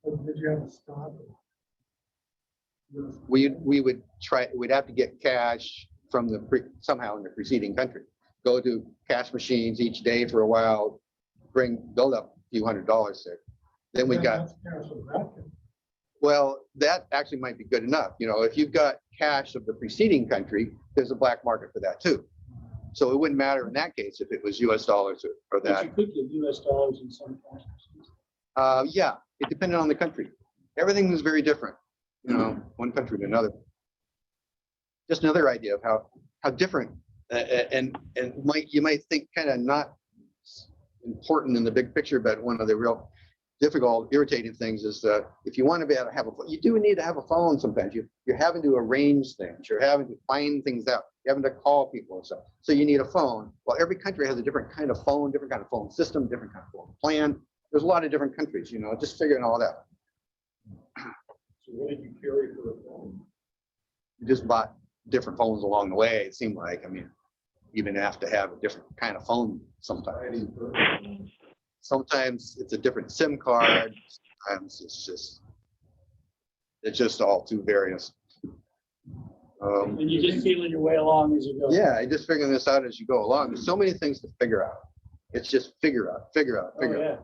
but did you have a stock? We'd have to get cash from somehow in the preceding country. Go to cash machines each day for a while, build up a few $100s there. Then we got, That's cash in that country. well, that actually might be good enough. You know, if you've got cash of the preceding country, there's a black market for that too. So it wouldn't matter in that case if it was US dollars or But that. you could get US dollars in some cash machines. Yeah, it depended on the country. Everything was very different, you know, one country to another. Just another idea of how different, and you might think kind of not important in the big picture, but one of the real difficult, irritating things is that if you want to be able to have you do need to have a phone sometimes. You're having to arrange things. You're having to find things out. You're having to call people and stuff. So you need a phone. Well, every country has a different kind of phone, different kind of phone system, different kind of phone plan. There's a lot of different countries, you know, just figuring all that. So what did you carry for a phone? You just bought different phones along the way, it seemed like. I mean, you even have to have a different kind of phone sometimes. Sometimes it's a different SIM card. Sometimes it's just all too various. And you just feeling your way along as you go. Yeah, I just figuring this out as you go along. There's so many things to figure out. It's just figure out. Oh,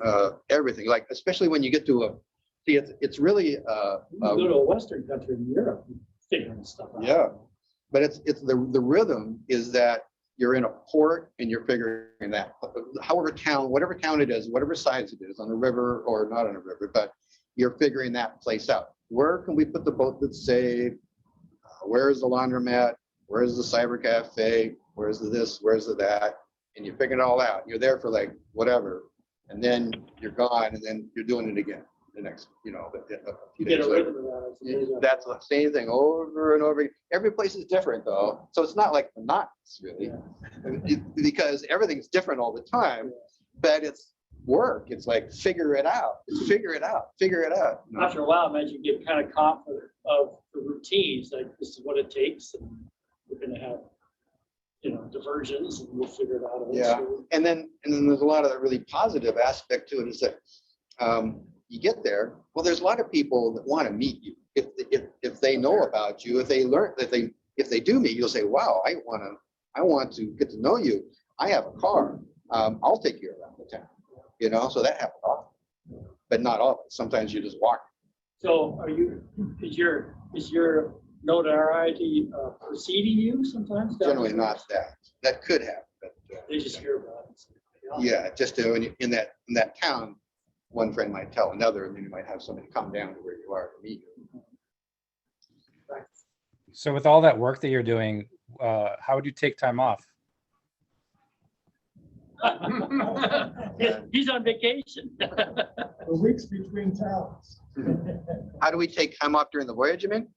yeah. Everything, like, especially when you get to it's really, You can go to a Western country in Europe, and figuring stuff out. yeah, but it's the rhythm is that you're in a port and you're figuring that, whatever town it is, whatever size it is, on a river or not on a river, but you're figuring that place out. Where can we put the boat that's safe? Where's the laundromat? Where's the cyber cafe? Where's the this? Where's the that? And you figure it all out. You're there for like whatever, and then you're gone, and then you're doing it again the next, you know, a few You get days a later. rhythm of that. I suppose. That's the same thing over and over. Every place is different though. So it's not like monotonous really, because everything's different all the time, but it's work. It's like, figure it out. It's figure it out. You know? After a while, I imagine you get kind of confident of the routines, like this is what it takes, and we're gonna have, you know, diversions, and we'll figure it out eventually. And then there's a lot of the really positive aspect to it is that you get there. Well, there's a lot of people that want to meet you. If they know about you, if they learn that if they do meet, you'll say, wow, I want to get to know you. I have a car. I'll take you around the town. You know, so that happens often, but not often. Sometimes you just walk. So is your notoriety preceding you sometimes? Generally not that. That could happen, but They just hear about it. yeah, just in that town, one friend might tell another, and then you might have somebody come down to where you are to meet you. So with all that work that you're doing, how would you take time off? He's on vacation. The weeks between towns. How do we take time off during the voyage, you mean?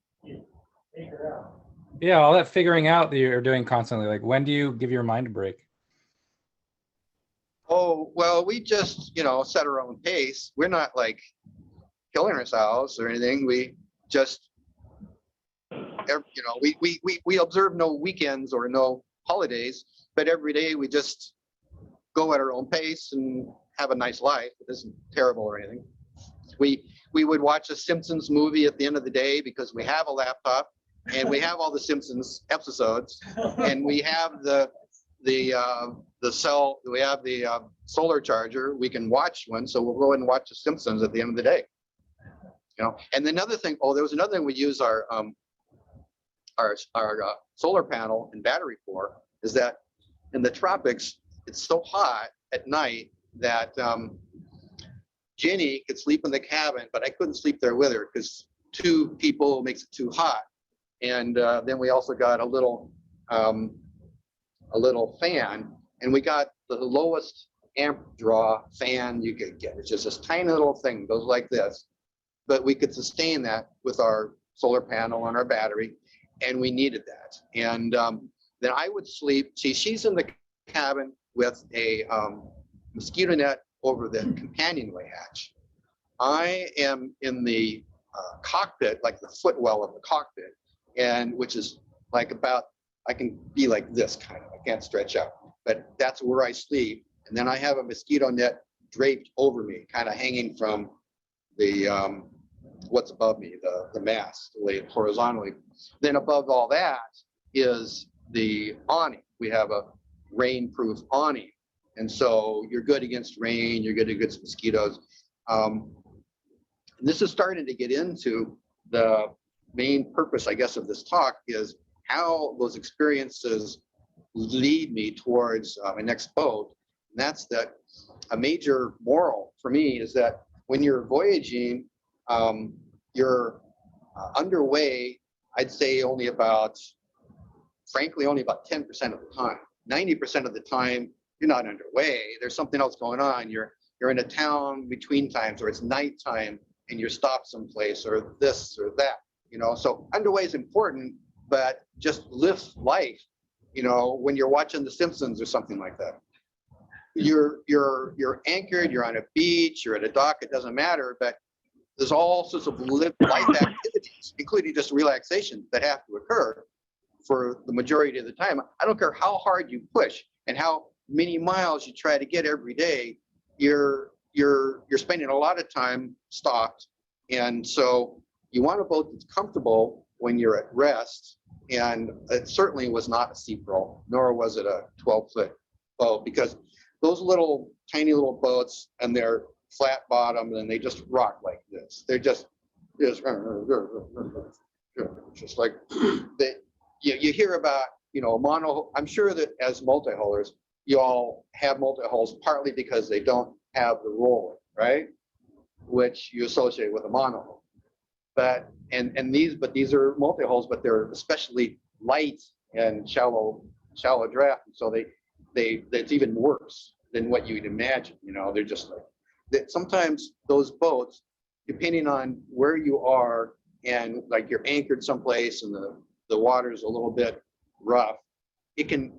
Figure out. Yeah, all that figuring out that you're doing constantly, like when do you give your mind a break? Oh, well, we just, you know, set our own pace. We're not like killing ourselves or anything. We just, you know, we observe no weekends or no holidays, but every day we just go at our own pace and have a nice life. It isn't terrible or anything. We would watch a Simpsons movie at the end of the day because we have a laptop and we have all the Simpsons episodes, and we have the solar charger. We can watch one, so we'll go and watch the Simpsons at the end of the day. You know, and another thing. Oh, there was another thing we use our solar panel and battery for, is that in the tropics it's so hot at night that Jenny could sleep in the cabin, but I couldn't sleep there with her because 2 people makes it too hot. And then we also got a little fan, and we got the lowest amp draw fan you could get. It's just this tiny little thing, goes like this, but we could sustain that with our solar panel and our battery, and we needed that. And then I would sleep. See, she's in the cabin with a mosquito net over the companionway hatch. I am in the cockpit, like the footwell of the cockpit, and which is like about, I can be like this kind of, I can't stretch out, but that's where I sleep. And then I have a mosquito net draped over me, kind of hanging from the what's above me, the mast, laid horizontally. Then above all that is the awning. We have a rain-proof awning, and so you're good against rain, you're good against mosquitoes. This is starting to get into the main purpose, I guess, of this talk, is how those experiences lead me towards my next boat. And that's that a major moral for me is that when you're voyaging, you're underway, I'd say only about, frankly, only about 10% of the time. 90% of the time, you're not underway. There's something else going on. You're in a town between times, or it's nighttime and you're stopped someplace, or this or that, you know. So underway is important, but just live life, you know, when you're watching The Simpsons or something like that. You're anchored, you're on a beach, you're at a dock, it doesn't matter, but there's all sorts of live life activities, including just relaxation, that have to occur for the majority of the time. I don't care how hard you push and how many miles you try to get every day, you're spending a lot of time stopped. And so you want a boat that's comfortable when you're at rest. And it certainly was not a Sea Pearl, nor was it a 12-foot boat, because those little tiny little boats, and they're flat bottom, and they just rock like this. They're just like they. You hear about, you know, mono. I'm sure that as multi-hullers, you all have multi-hulls partly because they don't have the roller, right? Which you associate with a monohull. But these are multi-hulls, but they're especially light and shallow draft, and so it's even worse than what you'd imagine. You know, they're just like that. Sometimes those boats, depending on where you are, and like you're anchored someplace and the water's a little bit rough, it can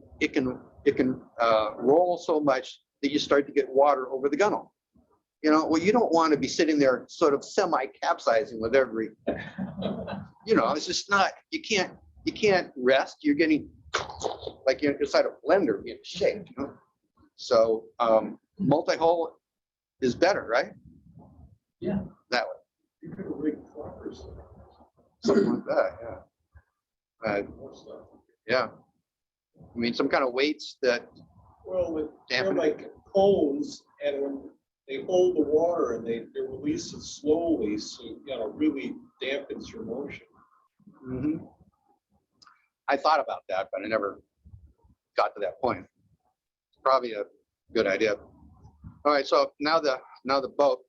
roll so much that you start to get water over the gunnel. You know, well, you don't want to be sitting there sort of semi-capsizing with every, you know, it's just not, you can't rest. You're getting like you're inside a blender being shaped, you know? So multi-hull is better, right? Yeah. That way. You could rig floppers. Something like that, yeah. Yeah. I mean, some kind of weights that Well, they're dampen it. like cones, and when they hold the water and they release it slowly, so you know, really dampens your motion. Mhm. I thought about that, but I never got to that point. It's probably a good idea. All right, so now the boat.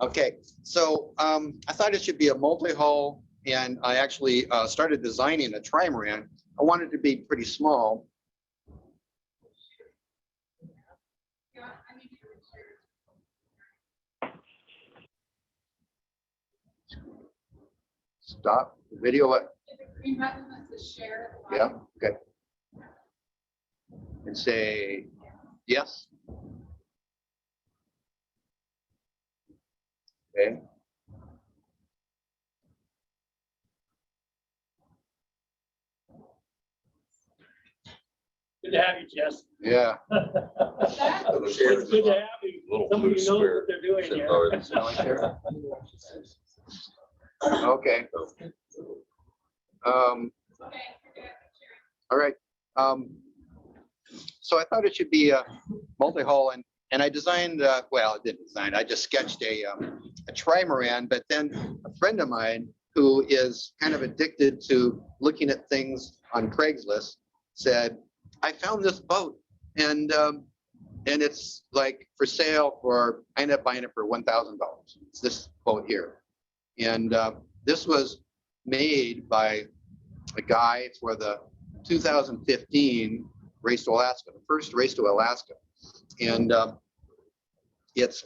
Okay, so I thought it should be a multi-hull, and I actually started designing a trimaran. I wanted it to be pretty small. Stop the video. What? The green button that says share at the Yeah. bottom. Okay. And say yes. Okay. Good to have you, Jess. Yeah. What's that? It's good to have you. Little Somebody blue who knows square. what they're doing Sitting here. over there. Okay. Okay, you're good. All right. So I thought it should be a multi-hull, and I designed, well, I didn't design, I just sketched a trimaran, but then a friend of mine who is kind of addicted to looking at things on Craigslist said, I found this boat, and it's like for sale for, I ended up buying it for $1,000. It's this boat here. And this was made by a guy for the 2015 Race to Alaska, the first Race to Alaska. And it's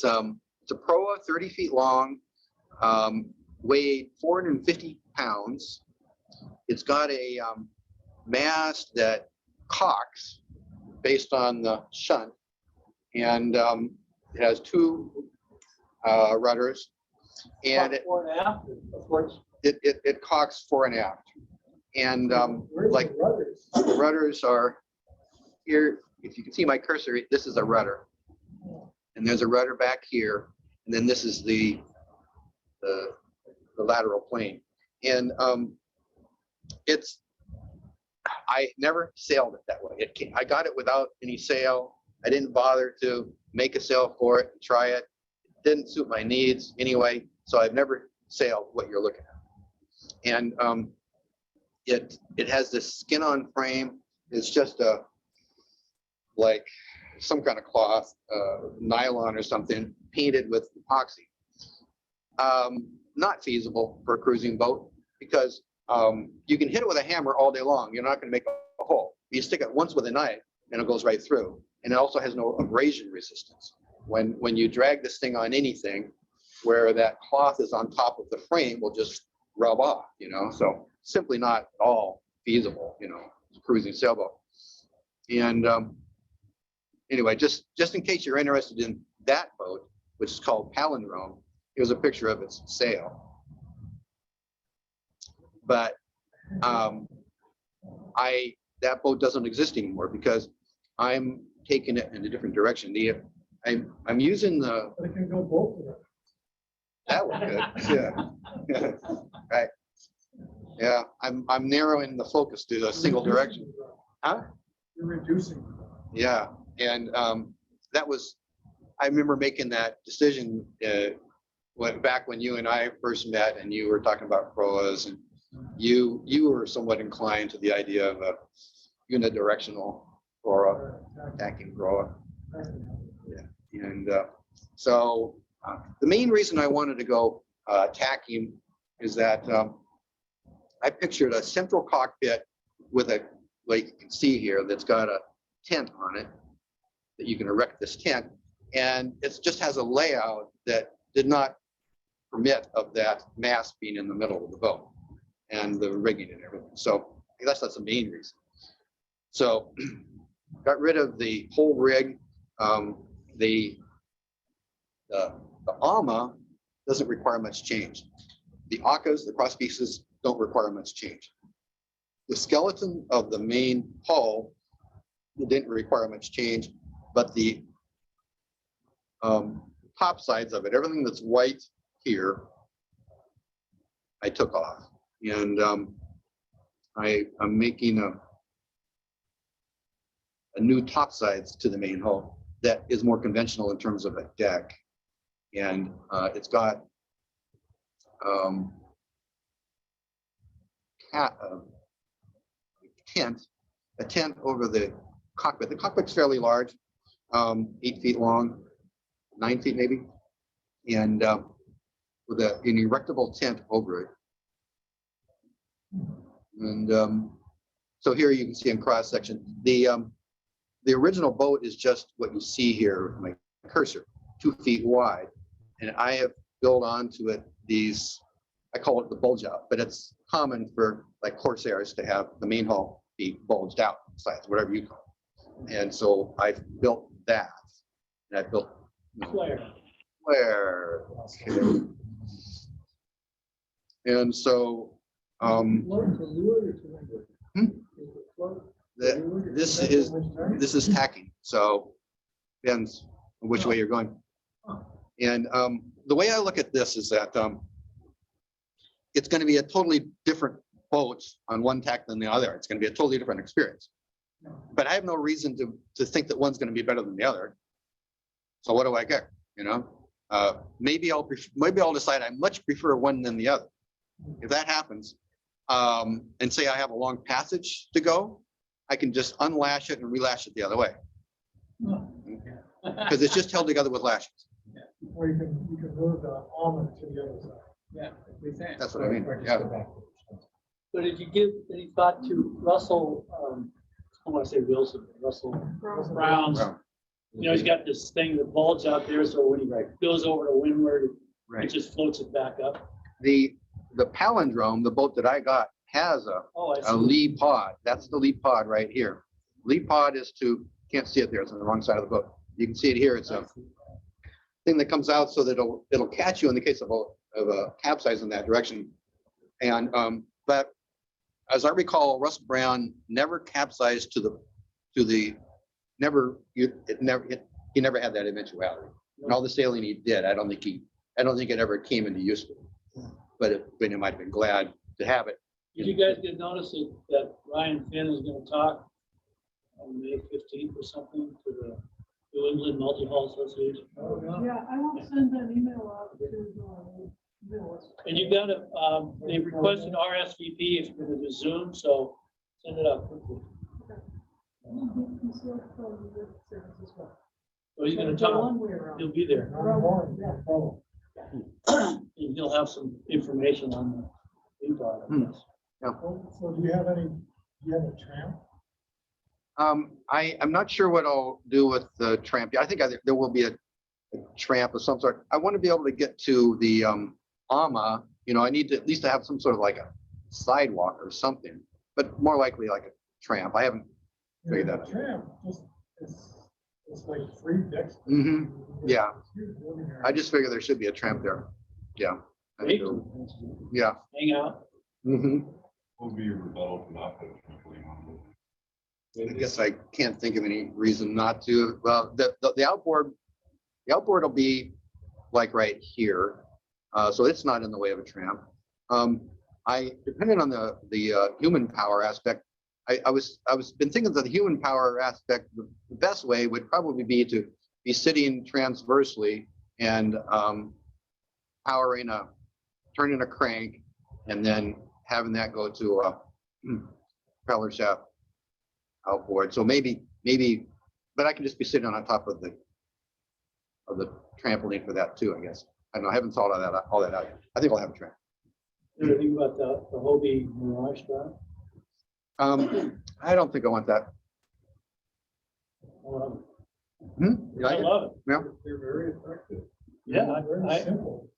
a proa 30 feet long, weighed 450 pounds. It's got a mast that cocks based on the shunt, and it has two rudders, and Fore and aft, of course. it cocks fore and aft. And Where's like the rudders? the rudders are here. If you can see my cursor, this is a rudder, and there's a rudder back here, and then this is the lateral plane. And I never sailed it that way. I got it without any sail. I didn't bother to make a sail for it and try it. It didn't suit my needs anyway, so I've never sailed what you're looking at. And it has this skin-on frame. It's just like some kind of cloth, nylon or something, painted with epoxy. Not feasible for a cruising boat because you can hit it with a hammer all day long. You're not going to make a hole. You stick it once with a knife and it goes right through. And it also has no abrasion resistance. When you drag this thing on anything, where that cloth is on top of the frame will just rub off, so simply not at all feasible, cruising sailboat. And anyway, just in case you're interested in that boat, which is called Palindrome, here's a picture of its sail. But that boat doesn't exist anymore because I'm taking it in a different direction. I'm using the, But it can go both of them. that one good, yeah. Right. Yeah, I'm narrowing the focus to a single direction. Huh? You're reducing. Yeah, and I remember making that decision back when you and I first met, and you were talking about proas, and you were somewhat inclined to the idea of a unidirectional proa, tacking proa. Yeah, and so the main reason I wanted to go tacking is that I pictured a central cockpit with like you can see here, that's got a tent on it that you can erect this tent, and it just has a layout that did not permit of that mast being in the middle of the boat and the rigging and everything. So I guess that's the main reason. So got rid of the whole rig. The AMA doesn't require much change. The ACAs, the cross pieces, don't require much change. The skeleton of the main hull didn't require much change, but the top sides of it, everything that's white here, I took off. And I'm making a new top sides to the main hull that is more conventional in terms of a deck. And it's got a tent over the cockpit. The cockpit's fairly large, 8 feet long, 9 feet maybe, and with an erectable tent over it. And so here you can see in cross section, the original boat is just what you see here with my cursor, 2 feet wide, and I have built onto it these, I call it the bulge out, but it's common for like Corsairs to have the main hull be bulged out sides, whatever you call it. And so I've built that, and I built flare. And so this is tacking, so depends on which way you're going. And the way I look at this is that it's going to be a totally different boat on one tack than the other. It's going to be a totally different experience. But I have no reason to think that one's going to be better than the other. So what do I care? Maybe I'll decide I much prefer one than the other. If that happens, and say I have a long passage to go, I can just unlash it and relash it the other way, because it's just held together with lashes. Or you can move the almond to the other side. Yeah, we think. That's what I mean. Yeah. So did you give any thought to Russell, I want to say Wilson, Russell Brown's, Brown. he's got this thing that bulges out there, so when he goes over to windward, It just floats it back up. The palindrome, the boat that I got, has Oh, I a see. lee pod. That's the lee pod right here. Lee pod is to, can't see it there, it's on the wrong side of the boat. You can see it here, it's a thing that comes out so that it'll catch you in the case of a capsize in that direction. And, but as I recall, Russ Brown never capsized he never had that eventuality. And all the sailing he did, I don't think it ever came into use. But it might have been glad to have it. Did you guys get notice that Ryan Finn is gonna talk on May 15th or something to the New England Multi-Hull Association? Yeah, I will send an email out to, And you got they requested RSVP if you're gonna do Zoom, so send it out quickly. So he's gonna talk, he'll be there, and he'll have some information on the impact, I guess. So do you have a tramp? I'm not sure what I'll do with the tramp. I think there will be a tramp of some sort. I want to be able to get to the AMA. I need to at least have some sort of like a sidewalk or something, but more likely like a tramp. I haven't figured that out. Tramp, it's like 3 decks. Yeah. I just figure there should be a tramp there. Yeah. I Great. do. Yeah. Hang out. Will be your rebuttal to not put it. I guess I can't think of any reason not to. Well, the outboard will be like right here. So it's not in the way of a tramp. Depending on the human power aspect, I was been thinking that the human power aspect, the best way would probably be to be sitting transversely and turning a crank and then having that go to a propeller shaft outboard. So maybe, but I can just be sitting on top of the trampoline for that too, I guess. I don't know, I haven't thought of all that out yet. I think I'll have a tramp. Anything about the Hobie Mirage drive? I don't think I want that. You I like it? love it. Yeah. They're very effective. Yeah, Very I simple.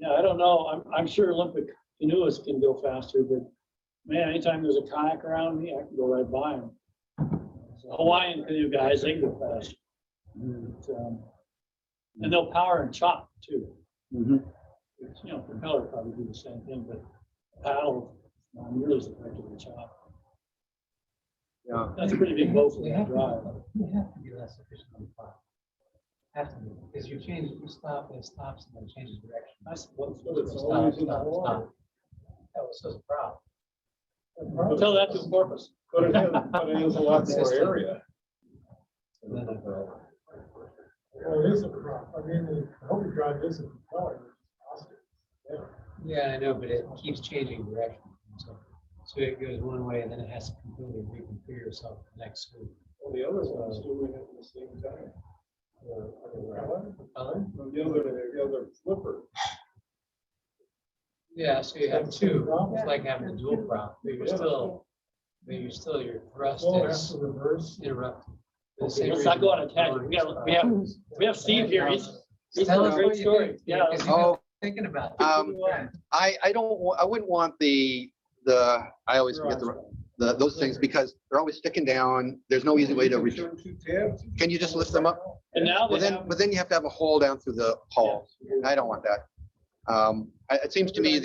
I don't know. I'm sure Olympic canoeists can go faster, but man, anytime there's a kayak around me, I can go right by them. So Hawaiian canoe guys, they can go faster. And they'll power and chop too. Which, propeller probably do the same thing, but paddle, not nearly as effective as chop. Yeah. That's a pretty big boat for They that have to drive. be less efficient on the clock. Have to be, because you stop, and it stops, and then changes direction. I suppose. Stop. That was such a problem. I'll tell that to Corpus. But it has a lot more area. And then, Well, it is a prop. I mean, the Hobie drive is a propeller. yeah, I know, but it keeps changing direction. So it goes one way, and then it has to completely reconfigure itself for the next swoop. Well, the other one's doing it at the same time. Propeller? The other flipper. Yeah, so you have two. It's like having a dual prop, but you're still, your thrust Still has is to reverse. interrupted. Okay, let's not go on a tangent. We have Steve here. He's Tell got us a great what you story. think, Yeah. because you've been thinking about it. I wouldn't want I always forget those things because they're always sticking down. There's no easy way to reach. Turn 2 tabs. Can you just lift them up? And now But they have. then you have to have a hole down through the hull. I don't want that. It seems to me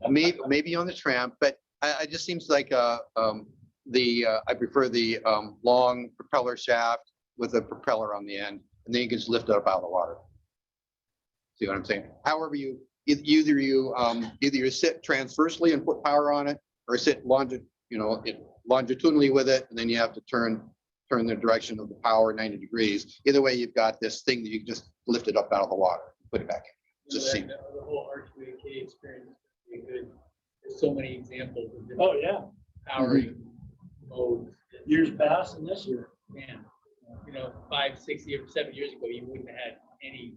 maybe on the tramp, but it just seems like I prefer the long propeller shaft with a propeller on the end, and then you can just lift it up out of the water. See what I'm saying? However either you sit transversely and put power on it, or sit longitudinally with it, and then you have to turn the direction of the power 90 degrees. Either way, you've got this thing that you can just lift it up out of the water, put it back in. Just see. The whole R2AK experience is really good. There's so many examples of different Oh, yeah. powering modes. Years past and this year. Man, 5, 6 years, 7 years ago, you wouldn't have had any.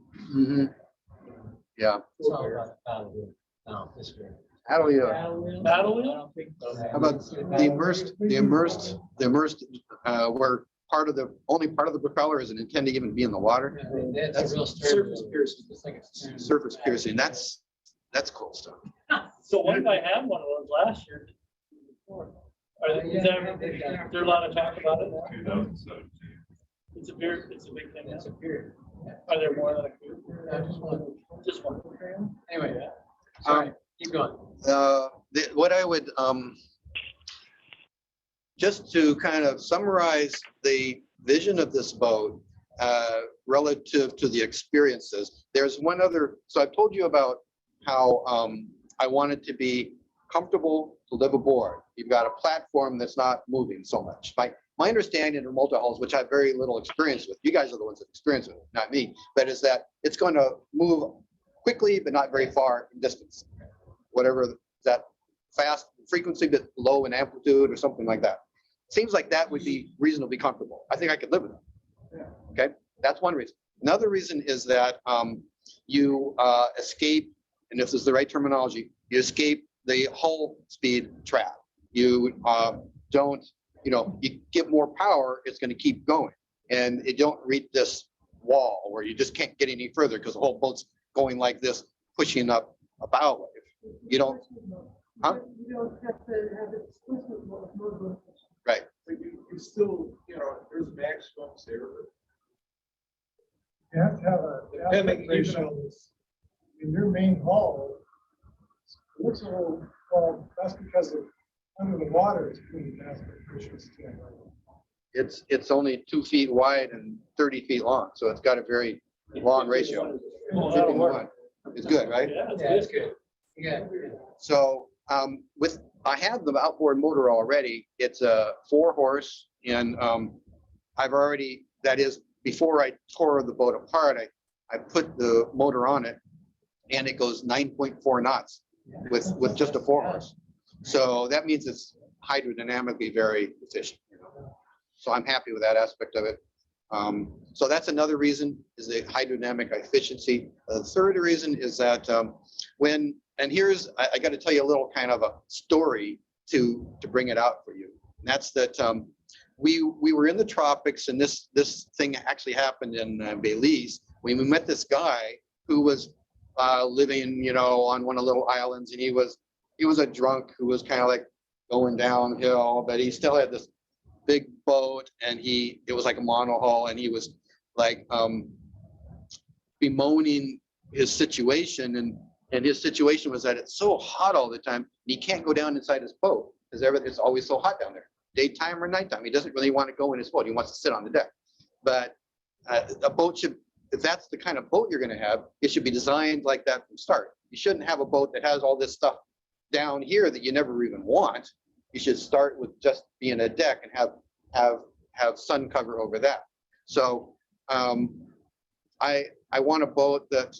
Yeah. It's all about the paddle wheel. No, this year. How do you? Battle wheel? I don't think so. How about the immersed, where only part of the propeller isn't intended to even be in the water. I mean, that's a real Surface piercing. It's like a Surface piercing, that's cool stuff. So one guy had one of those last year. Is there a lot of talk about it? 2017. It's a big thing. It's a period. Are there more than a few? Just one. Just one. Anyway, sorry, keep going. What I would, just to kind of summarize the vision of this boat relative to the experiences, there's one other, so I've told you about how I wanted to be comfortable to live aboard. You've got a platform that's not moving so much. My understanding of multi-hulls, which I have very little experience with, you guys are the ones that experience it, not me, but is that it's going to move quickly, but not very far in distance. Whatever that fast frequency, but low in amplitude or something like that. Seems like that would be reasonably comfortable. I think I could live with it. Okay, that's one reason. Another reason is that you escape, and if this is the right terminology, you escape the hull speed trap. You don't, you get more power, it's going to keep going. And you don't reach this wall where you just can't get any further because the whole boat's going like this, pushing up a bow wave. You don't, huh? You don't have to have it explicit mode. Right. But you still, there's maximums there. You have to have a aspect ratio on this. In your main hull, it looks a little, well, that's because of under the water, it's pretty aspect ratio scale. It's only 2 feet wide and 30 feet long, so it's got a very long ratio. Oh, 50 to 1. It's good, right? Yeah, Yeah, it's good. Yeah. So I have the outboard motor already. It's a 4-horse, and I've already, that is, before I tore the boat apart, I put the motor on it, and it goes 9.4 knots with just a 4-horse. So that means it's hydrodynamically very efficient. So I'm happy with that aspect of it. So that's another reason, is the hydrodynamic efficiency. The third reason is that and here's, I got to tell you a little kind of a story to bring it out for you. And that's that we were in the tropics, and this thing actually happened in Belize. We met this guy who was living, on one of the little islands, and he was a drunk who was kind of like going downhill, but he still had this big boat, and it was like a monohull, and he was like bemoaning his situation, and his situation was that it's so hot all the time, he can't go down inside his boat because it's always so hot down there, daytime or nighttime. He doesn't really want to go in his boat. He wants to sit on the deck. But a boat should, if that's the kind of boat you're going to have, it should be designed like that from start. You shouldn't have a boat that has all this stuff down here that you never even want. You should start with just being a deck and have sun cover over that. So I want a boat that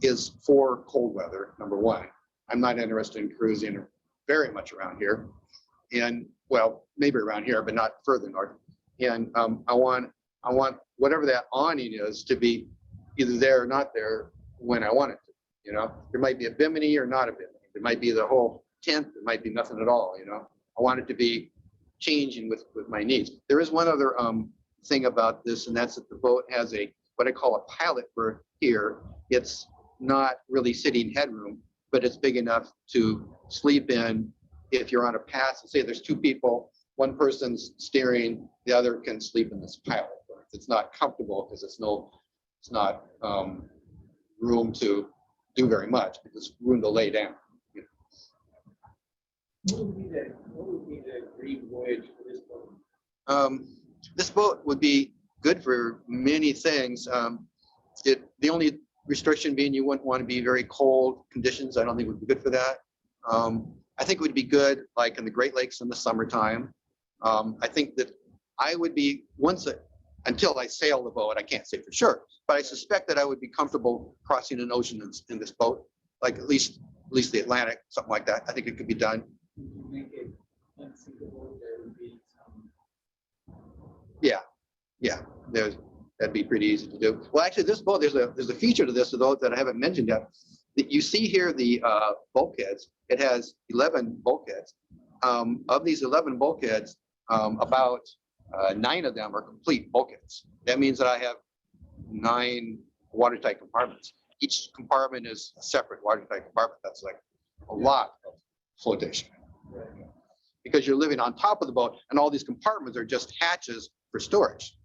is for cold weather, number one. I'm not interested in cruising very much around here. And well, maybe around here, but not further north. And I want whatever that awning is to be either there or not there when I want it to. There might be a bimini or not a bimini. There might be the whole tent. There might be nothing at all. I want it to be changing with my needs. There is one other thing about this, and that's that the boat has what I call a pilot berth here. It's not really sitting headroom, but it's big enough to sleep in if you're on a pass. And say there's 2 people, one person's steering, the other can sleep in this pilot berth. It's not comfortable because it's not room to do very much. It's room to lay down. What would be the green voyage for this boat? This boat would be good for many things. The only restriction being you wouldn't want to be very cold conditions. I don't think would be good for that. I think it would be good like in the Great Lakes in the summertime. I think that I would be until I sail the boat, I can't say for sure, but I suspect that I would be comfortable crossing an ocean in this boat, like at least the Atlantic, something like that. I think it could be done. You make it unsinkable, there would be some. Yeah, that'd be pretty easy to do. Well, actually, this boat, there's a feature to this, though, that I haven't mentioned yet. You see here the bulkheads. It has 11 bulkheads. Of these 11 bulkheads, about 9 of them are complete bulkheads. That means that I have 9 watertight compartments. Each compartment is a separate watertight compartment. That's like a lot of flotation. Because you're living on top of the boat, and all these compartments are just hatches for storage.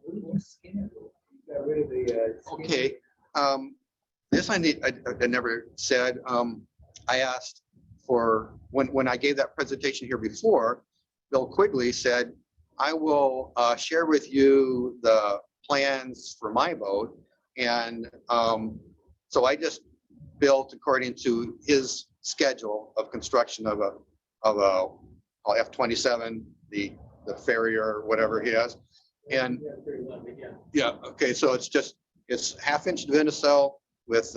What did you skin it with? You got rid of the. skin? Okay, this I never said. I asked for, when I gave that presentation here before, Bill Quigley said, I will share with you the plans for my boat. And so I just built according to his schedule of construction of a F-27, the Farrier, whatever he has. And Yeah, 31, but yeah. yeah, okay, so it's 1/2-inch Divinycell with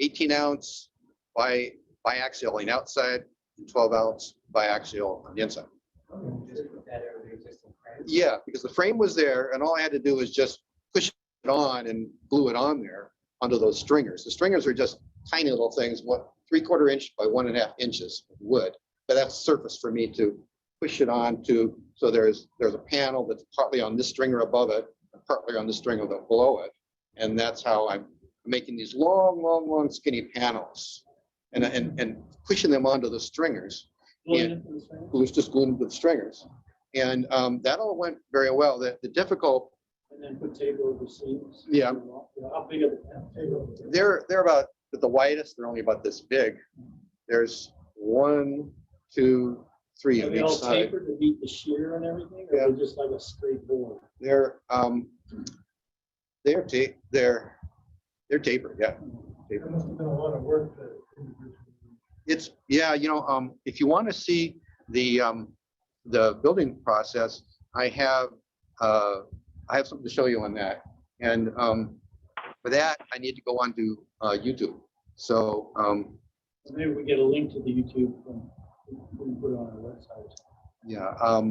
18-ounce biaxial on the outside and 12-ounce biaxial on the inside. Just put that over the existing frame. Yeah, because the frame was there and all I had to do was just push it on and glue it on there onto those stringers. The stringers are just tiny little things, 3/4 inch by 1.5 inches of wood. But that's surface for me to push it on to. So there's a panel that's partly on this stringer above it, and partly on the stringer below it. And that's how I'm making these long, skinny panels and pushing them onto the stringers. Gluing it to the frame? It was just gluing to the stringers. And that all went very well. The difficult, And then put tape over the seams? Yeah. How big are the panels? they're about, at the widest, they're only about this big. There's 1, 2, 3 Are on they each all side. tapered to beat the shear and everything, or Yeah. they're just like a straight board? They're tapered, yeah. There must have been a lot of work that. It's, yeah, if you want to see the building process, I have something to show you on that. And for that, I need to go onto YouTube. So Maybe we get a link to the YouTube from, we can put it on our website. yeah, I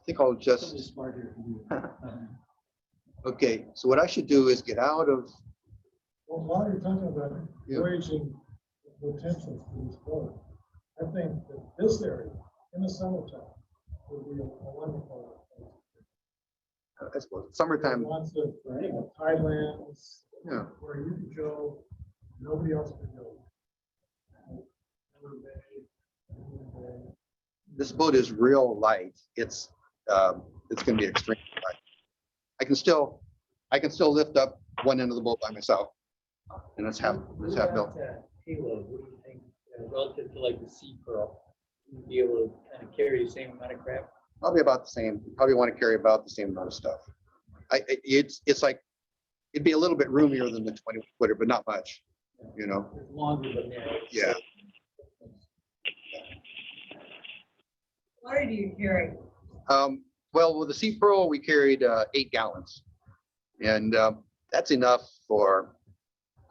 think I'll just, Somebody smart here can do it. okay, so what I should do is get out of, Well, while you're talking about Yeah. voyaging potentials for this boat, I think that this area in the summertime would be a wonderful. I suppose, summertime, Lots of highlands, yeah. where you could go, nobody else could go. Never Bay. This boat is real light. It's going to be extremely light. I can still lift up one end of the boat by myself, and it's half What built. about, payload? What do you think, relative to like the Sea Pearl? You'd be able to kind of carry the same amount of crap? Probably about the same. Probably want to carry about the same amount of stuff. It's like, it'd be a little bit roomier than the 20-footer, but not much. It's longer but narrow. Yeah. Water do you carry? Well, with the Sea Pearl, we carried 8 gallons, and that's enough for.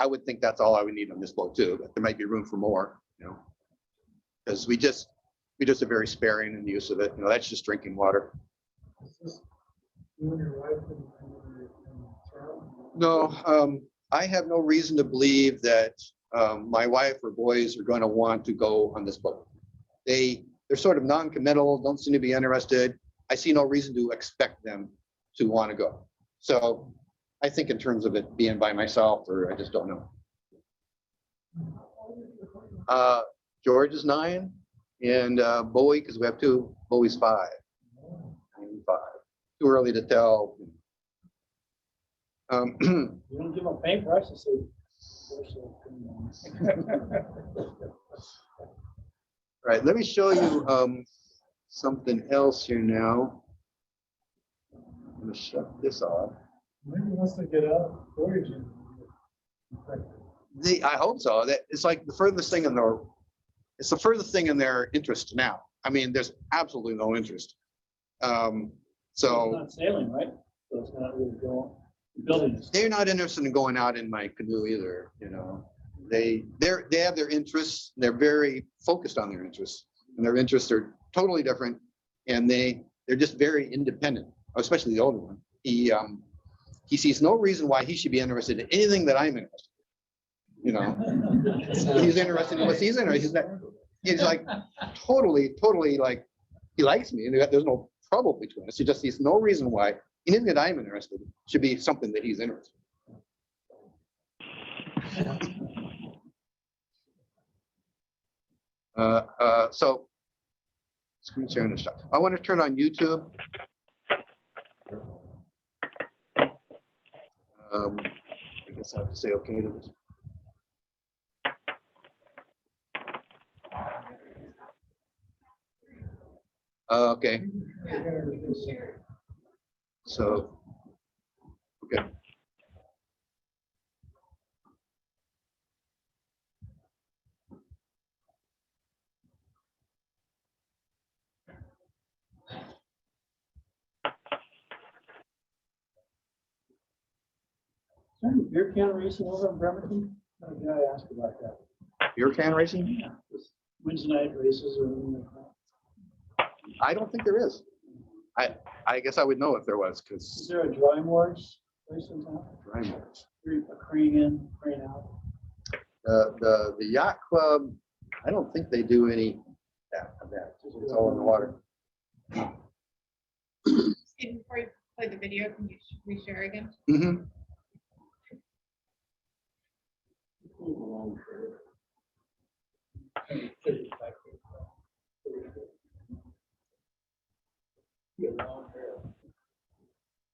I would think that's all I would need on this boat too, but there might be room for more, because we just are very sparing in the use of it. That's just drinking water. Is this you and your wife and Charles? No, I have no reason to believe that my wife or boys are going to want to go on this boat. They're sort of non-committal, don't seem to be interested. I see no reason to expect them to want to go. So I think in terms of it being by myself, or I just don't know. George is 9, and Bowie, because we have 2, Bowie's 5. 9 and 5. Too early to tell. You don't give them a paintbrush and say. Right, let me show you something else here now. I'm gonna shut this off. Maybe once they get out, voyaging. I hope so. That it's like the furthest thing in their, it's the furthest thing in their interest now. I mean, there's absolutely no interest. It's So not sailing, right? So it's not really going, building this. they're not interested in going out in my canoe either, They have their interests. They're very focused on their interests, and their interests are totally different. And they're just very independent, especially the older one. He sees no reason why he should be interested in anything that I'm interested in. He's interested in what he's interested in. He's like totally like he likes me and there's no trouble between us. He just sees no reason why anything that I'm interested in should be something that he's interested in. So screen sharing and stuff. I want to turn on YouTube. I guess I have to say okay to this. Okay. So, okay. Beer can racing over in Bremerton? Oh, yeah, I asked about that. Beer can racing? Yeah, just Wednesday night races or anything like that. I don't think there is. I guess I would know if there was, Is because there a dry moors race in town? A crane in, crane out? the yacht club, I don't think they do any of that. It's all in the water. Steve, before you play the video, can you reshare again? Mm-hmm.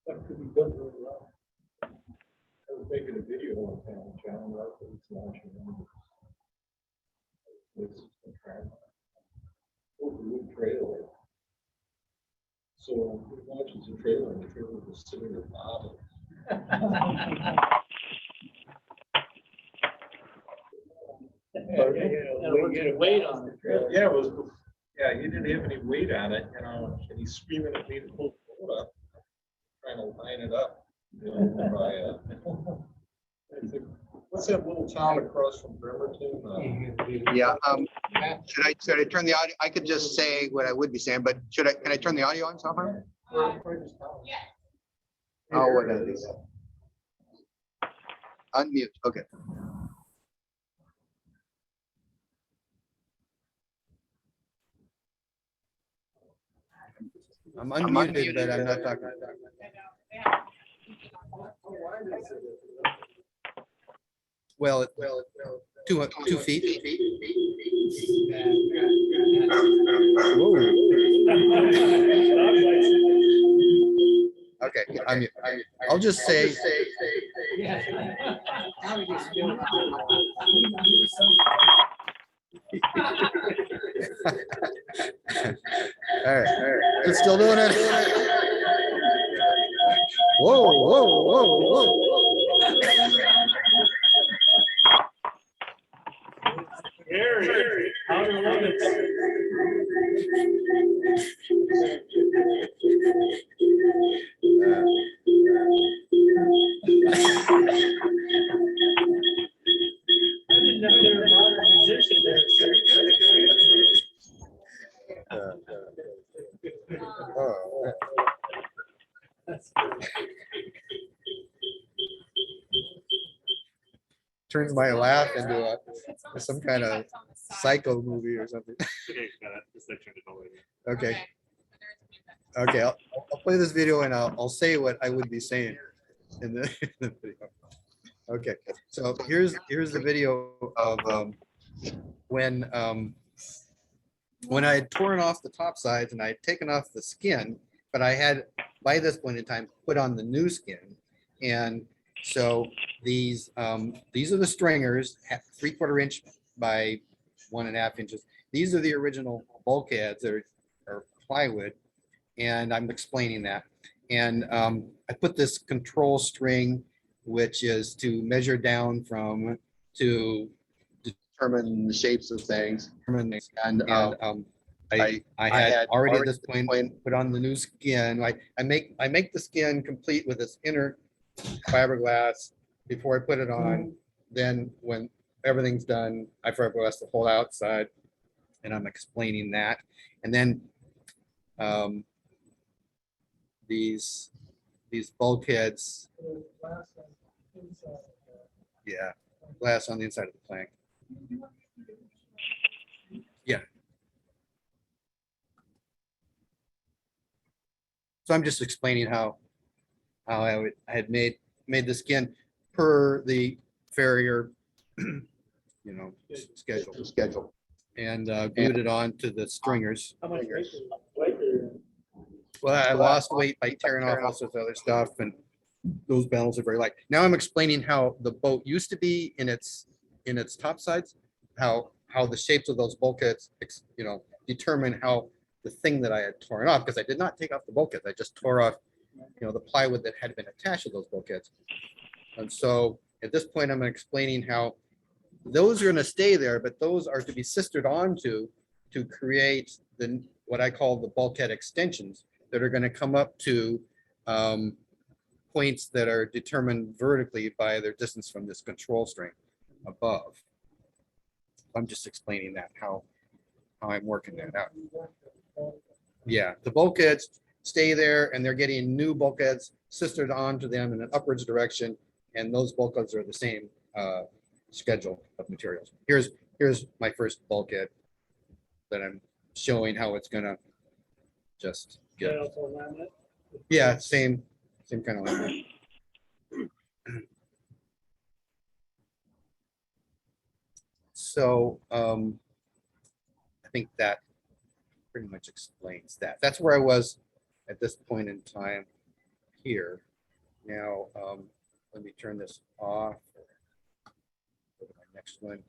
That could be done really well. I was making a video on town channel, I think it's launching. This is the trailer. Oh, the wood trailer. So it launches a trailer and the trailer was sitting at the bottom. Weight on it. Yeah, it was, yeah, he didn't have any weight on it, you know, and he's screaming at me to pull the boat up, trying to line it up, you know, by, what's that little town across from Bremerton? Yeah. Should I turn the audio? I could just say what I would be saying, but can I turn the audio on somehow? Yes. Oh, what did I do? Unmute. Okay. I'm unmuted, but I'm not talking. Well, 2 feet. Okay, I'll just say. All right. It's still doing it. Whoa. Gary, outer limits. I didn't know they were a modern musician there. Turns my laugh into some kind of psycho movie or something. Okay. Okay, I'll play this video and I'll say what I would be saying in the video. Okay, so here's the video of when I had torn off the top sides and I had taken off the skin, but I had by this point in time put on the new skin. And so these are the stringers, 3/4 inch by 1.5 inches. These are the original bulkheads that are plywood, and I'm explaining that. And I put this control string, which is to measure down from to determine the shapes of things. And I had already at this point put on the new skin. I make the skin complete with this inner fiberglass before I put it on. Then when everything's done, I fiberglass the whole outside, and I'm explaining that. And then these bulkheads, yeah, glass on the inside of the plank. Yeah. So I'm just explaining how I had made the skin per the farrier, schedule, and glued it on to the stringers. How much weight are Well, I lost weight by tearing off all sorts of other stuff, and those bales are very light. Now I'm explaining how the boat used to be in its top sides, how the shapes of those bulkheads, determine how the thing that I had torn off, because I did not take off the bulkheads. I just tore off, the plywood that had been attached to those bulkheads. And so at this point, I'm explaining how those are going to stay there, but those are to be sistered onto to create what I call the bulkhead extensions that are going to come up to points that are determined vertically by their distance from this control string above. I'm just explaining that, how I'm working that out. Yeah, the bulkheads stay there, and they're getting new bulkheads sistered onto them in an upwards direction, and those bulkheads are the same schedule of materials. Here's my first bulkhead that I'm showing how it's gonna just get. Yeah, same kind of laminate. So I think that pretty much explains that. That's where I was at this point in time here. Now, let me turn this off. Go to my next one.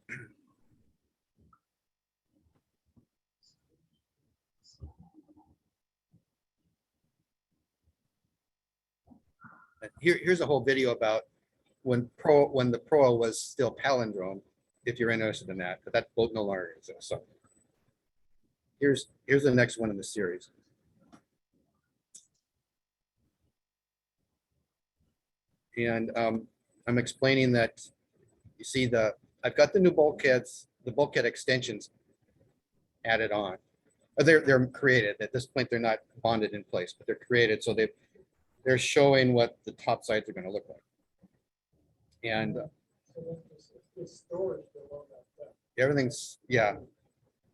Here's a whole video about when the Proa was still palindrome, if you're interested in that, but that boat no longer exists. So here's the next one in the series. And I'm explaining that you see I've got the new bulkheads, the bulkhead extensions added on. They're created. At this point, they're not bonded in place, but they're created. So they're showing what the top sides are going to look like. And everything's, yeah,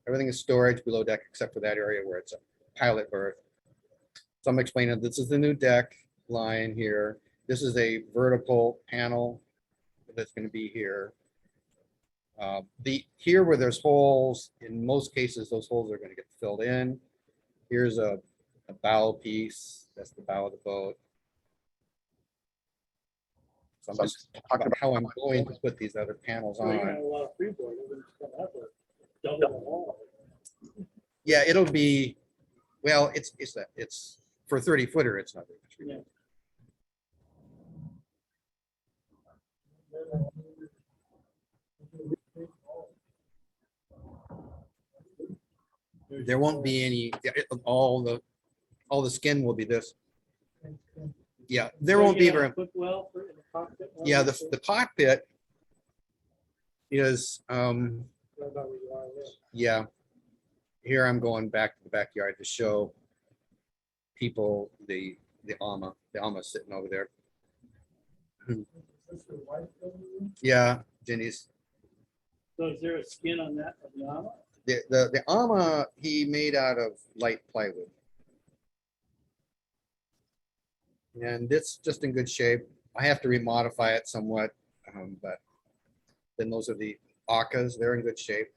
everything is storage below deck except for that area where it's a pilot berth. So I'm explaining this is the new deck line here. This is a vertical panel that's going to be here. Here where there's holes, in most cases, those holes are going to get filled in. Here's a bow piece. That's the bow of the boat. So I'm just talking about how I'm going to put these other panels on. Yeah, it'll be, well, it's for a 30-footer, it's not very much. There won't be any, all the skin will be this. Yeah, there won't be very. Yeah, the cockpit is, yeah. Here I'm going back to the backyard to show people the AMA. The AMA sitting over there. Yeah, Jenny's. So is there a skin on that of the AMA? The AMA he made out of light plywood. And it's just in good shape. I have to remodify it somewhat, but then those are the ACAs. They're in good shape.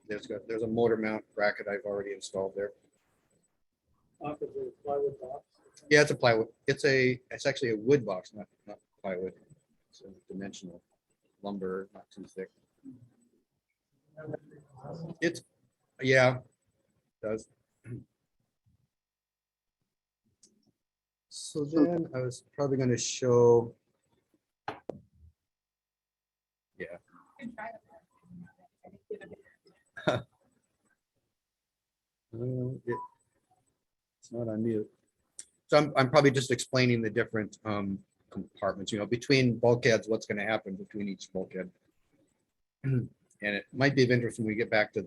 There's a motor mount bracket I've already installed there. Yeah, it's a plywood. It's actually a wood box, not plywood. It's a dimensional lumber, not too thick. It's, yeah, it does. So then I was probably going to show, yeah. It's not on mute. So I'm probably just explaining the different compartments, between bulkheads, what's going to happen between each bulkhead. And it might be of interest when we get back to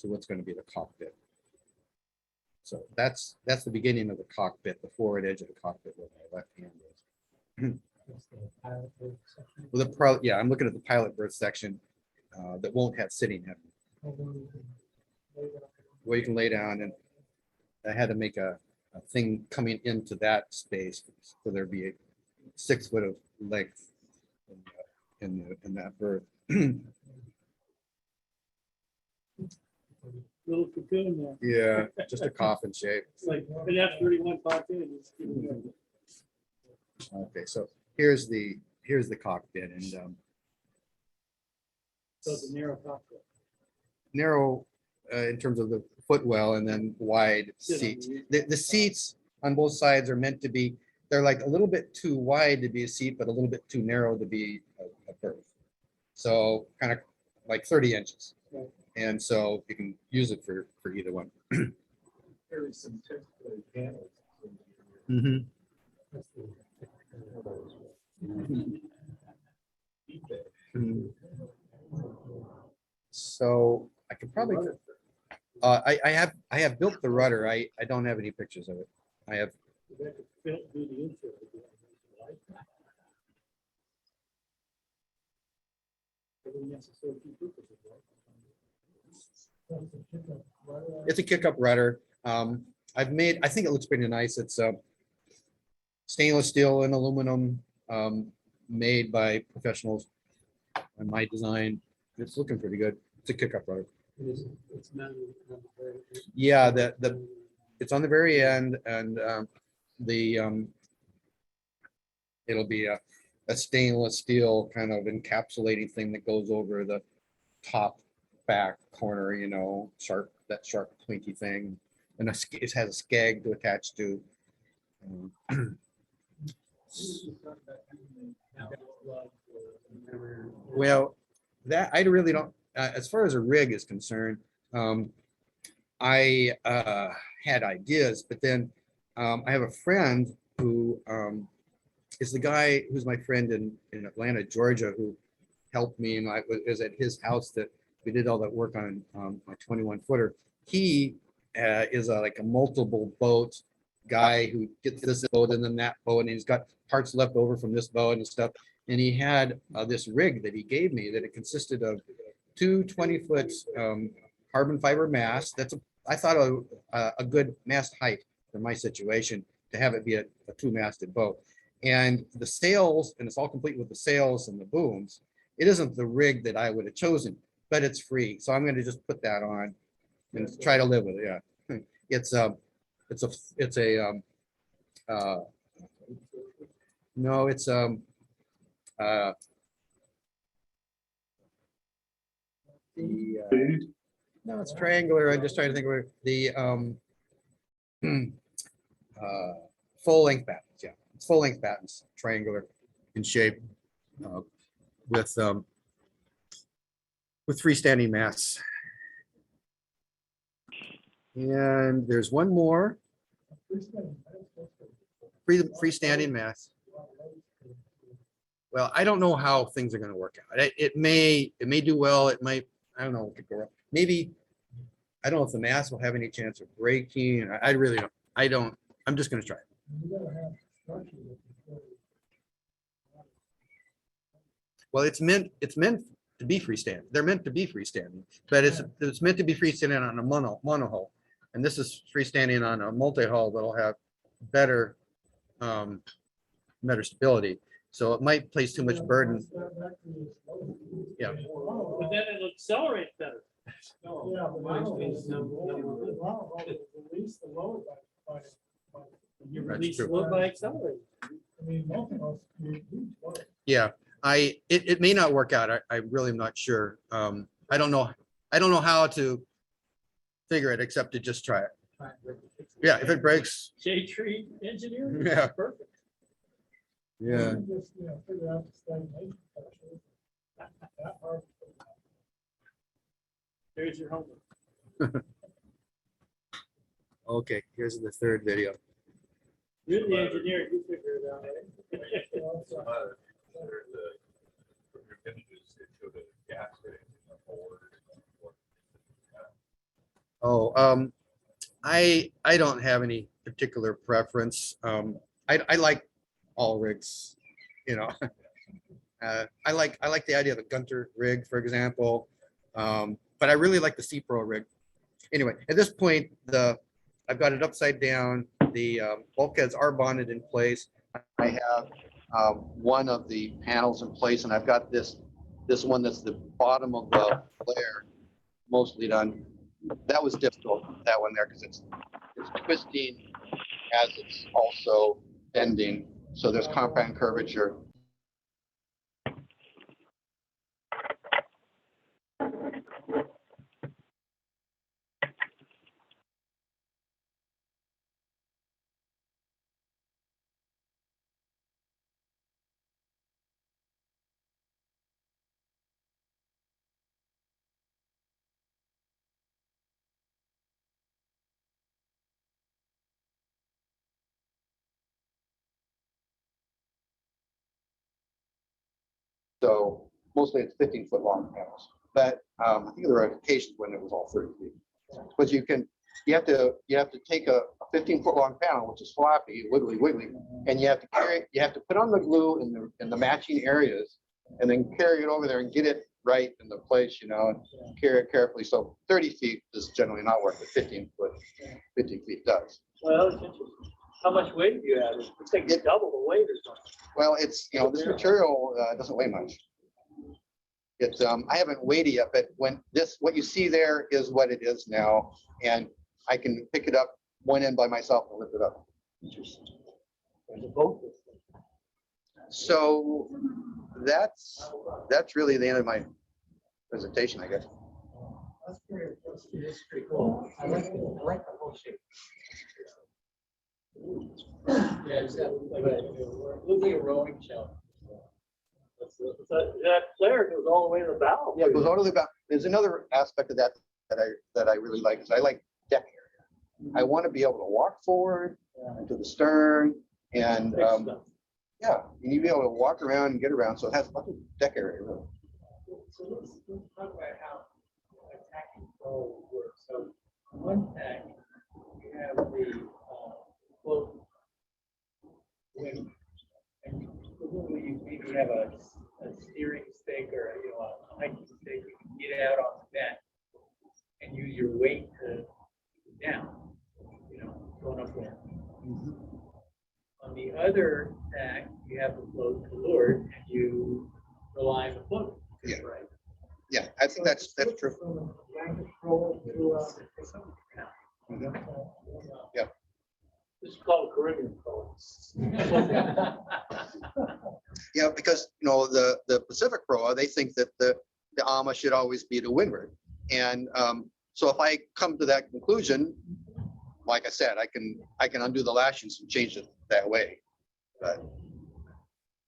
what's going to be the cockpit. So that's the beginning of the cockpit, the forward edge of the cockpit where my left hand is. Well, yeah, I'm looking at the pilot berth section that won't have sitting heaven, where you can lay down. And I had to make a thing coming into that space, so there'd be a 6 foot of length in that berth. Little cocoon there. Yeah, just a coffin shape. It's like an F-31 popped in. It's getting there. Okay, so here's the cockpit, and So it's a narrow cockpit. narrow in terms of the footwell, and then wide Sit on seats. the- The seats on both sides are meant to be, they're like a little bit too wide to be a seat, but a little bit too narrow to be a berth. So kind of like 30 inches. Right. And so you can use it for either one. There is some temporary panels. So I could probably, I have built the rudder. I don't have any pictures of it. I have, You have to do the infill again, right? Everything has to serve two purposes, right? it's a kick-up rudder. I've made, I think it looks pretty nice. It's stainless steel and aluminum, made by professionals on my design. It's looking pretty good. It's a kick-up rudder. It's mounted on the very- Yeah, it's on the very end, and it'll be a stainless steel kind of encapsulating thing that goes over the top back corner, you know, that sharp pointy thing. And it has a skag to attach to. Well, that I really don't, as far as a rig is concerned, I had ideas, but then I have a friend who is the guy who's my friend in Atlanta, Georgia, who helped me, and I was at his house that we did all that work on my 21 footer. He is like a multiple boat guy who gets this boat and then that boat, and he's got parts left over from this boat and stuff. And he had this rig that he gave me that it consisted of two 20-foot carbon fiber masts. I thought a good mast height for my situation to have it be a two-masted boat. And the sails, and it's all complete with the sails and the booms. It isn't the rig that I would have chosen, but it's free. So I'm going to just put that on and try to live with it. Yeah. No, it's no, it's triangular. I'm just trying to think of the full length battens. Yeah, it's full length battens, triangular in shape, with freestanding masts. And there's one more freestanding mast. Well, I don't know how things are going to work out. It may do well. It might, I don't know what could go wrong. Maybe, I don't know if the mast will have any chance of breaking. I really don't. I don't. I'm just going to try it. Well, it's meant to be freestanding. They're meant to be freestanding, but it's meant to be freestanding on a monohull, and this is freestanding on a multi-hull that'll have better stability. So it might place too much burden. Yeah. But then it'll accelerate better. Yeah, but I don't know. Release the load by You That's release true. load by accelerating. I mean, nothing else. Yeah, it may not work out. I really am not sure. I don't know how to figure it except to just try it. Yeah, if it breaks. Shade tree engineer? Yeah. Perfect. Yeah. Just, figure out the stagnation pressure. That hard. There's your homework. Okay, here's the third video. You're the engineer, you figure it out. From your images, it showed a gas rating in the board. Oh, I don't have any particular preference. I like all rigs, you know. I like the idea of a Gunter rig, for example. But I really like the C Pro rig. Anyway, at this point, I've got it upside down. the bulkheads are bonded in place. I have one of the panels in place, and I've got this one that's the bottom of the flare mostly done. That was difficult, that one there, because it's twisting as it's also bending. So there's compound curvature. So mostly it's 15-foot long panels, but I think there were occasions when it was all 30 feet. But you have to take a 15-foot long panel, which is floppy, wiggly, and you have to put on the glue in the matching areas, and then carry it over there and get it right in the place, you know, and carry it carefully. So 30 feet is generally not worth it. 15 feet does. Well, it's interesting. How much weight do you have? It's like double the weight or something. Well, it's, you know, this material doesn't weigh much. It's I haven't weighed it yet, but what you see there is what it is now, and I can pick it up one end by myself and lift it up. Interesting. There's a boat. So that's really the end of my presentation, I guess. That's pretty impressive. It's pretty cool. I like the whole shape. Yeah, it's got like looking at a rowing shell. That flare goes all the way to the bow. Yeah, it goes all the way back. There's another aspect of that I really like, is I like deck area. I want to be able to walk forward to the stern, and yeah, you need to be able to walk around and get around. So it has lots of deck area. Really. So let's talk about how attack control works. So on one tack, you have the float wing, and presumably you maybe have a steering stick or a hiking stick. You can get out on the deck and use your weight to go down, going up there. On the other tack, you have the float to leeward, and you rely on the float. Yeah. Right. Yeah, I think that's true. From blanket roll to, Yeah. This is called Caribbean color. Yeah, because the Pacific Proa, they think that the AMA should always be to windward, and so if I come to that conclusion, like I said, I can undo the lashings and change it that way. But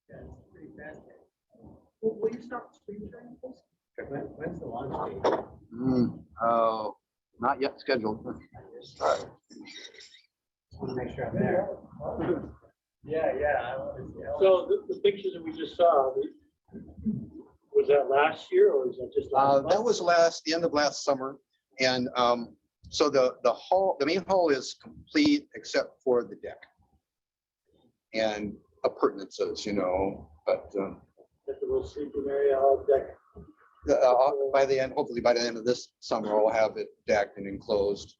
Yeah, it's pretty fascinating. Will you start screen training? When's the launch date? oh, not yet scheduled. Just want to make sure I'm there. Yeah. I want to see. So the pictures that we just saw, was that last year or was that just last month? That was the end of last summer, and so the main hull is complete except for the deck and appurtenances, but At the little sleeping area, all deck. by the end, hopefully by the end of this summer, we'll have it decked and enclosed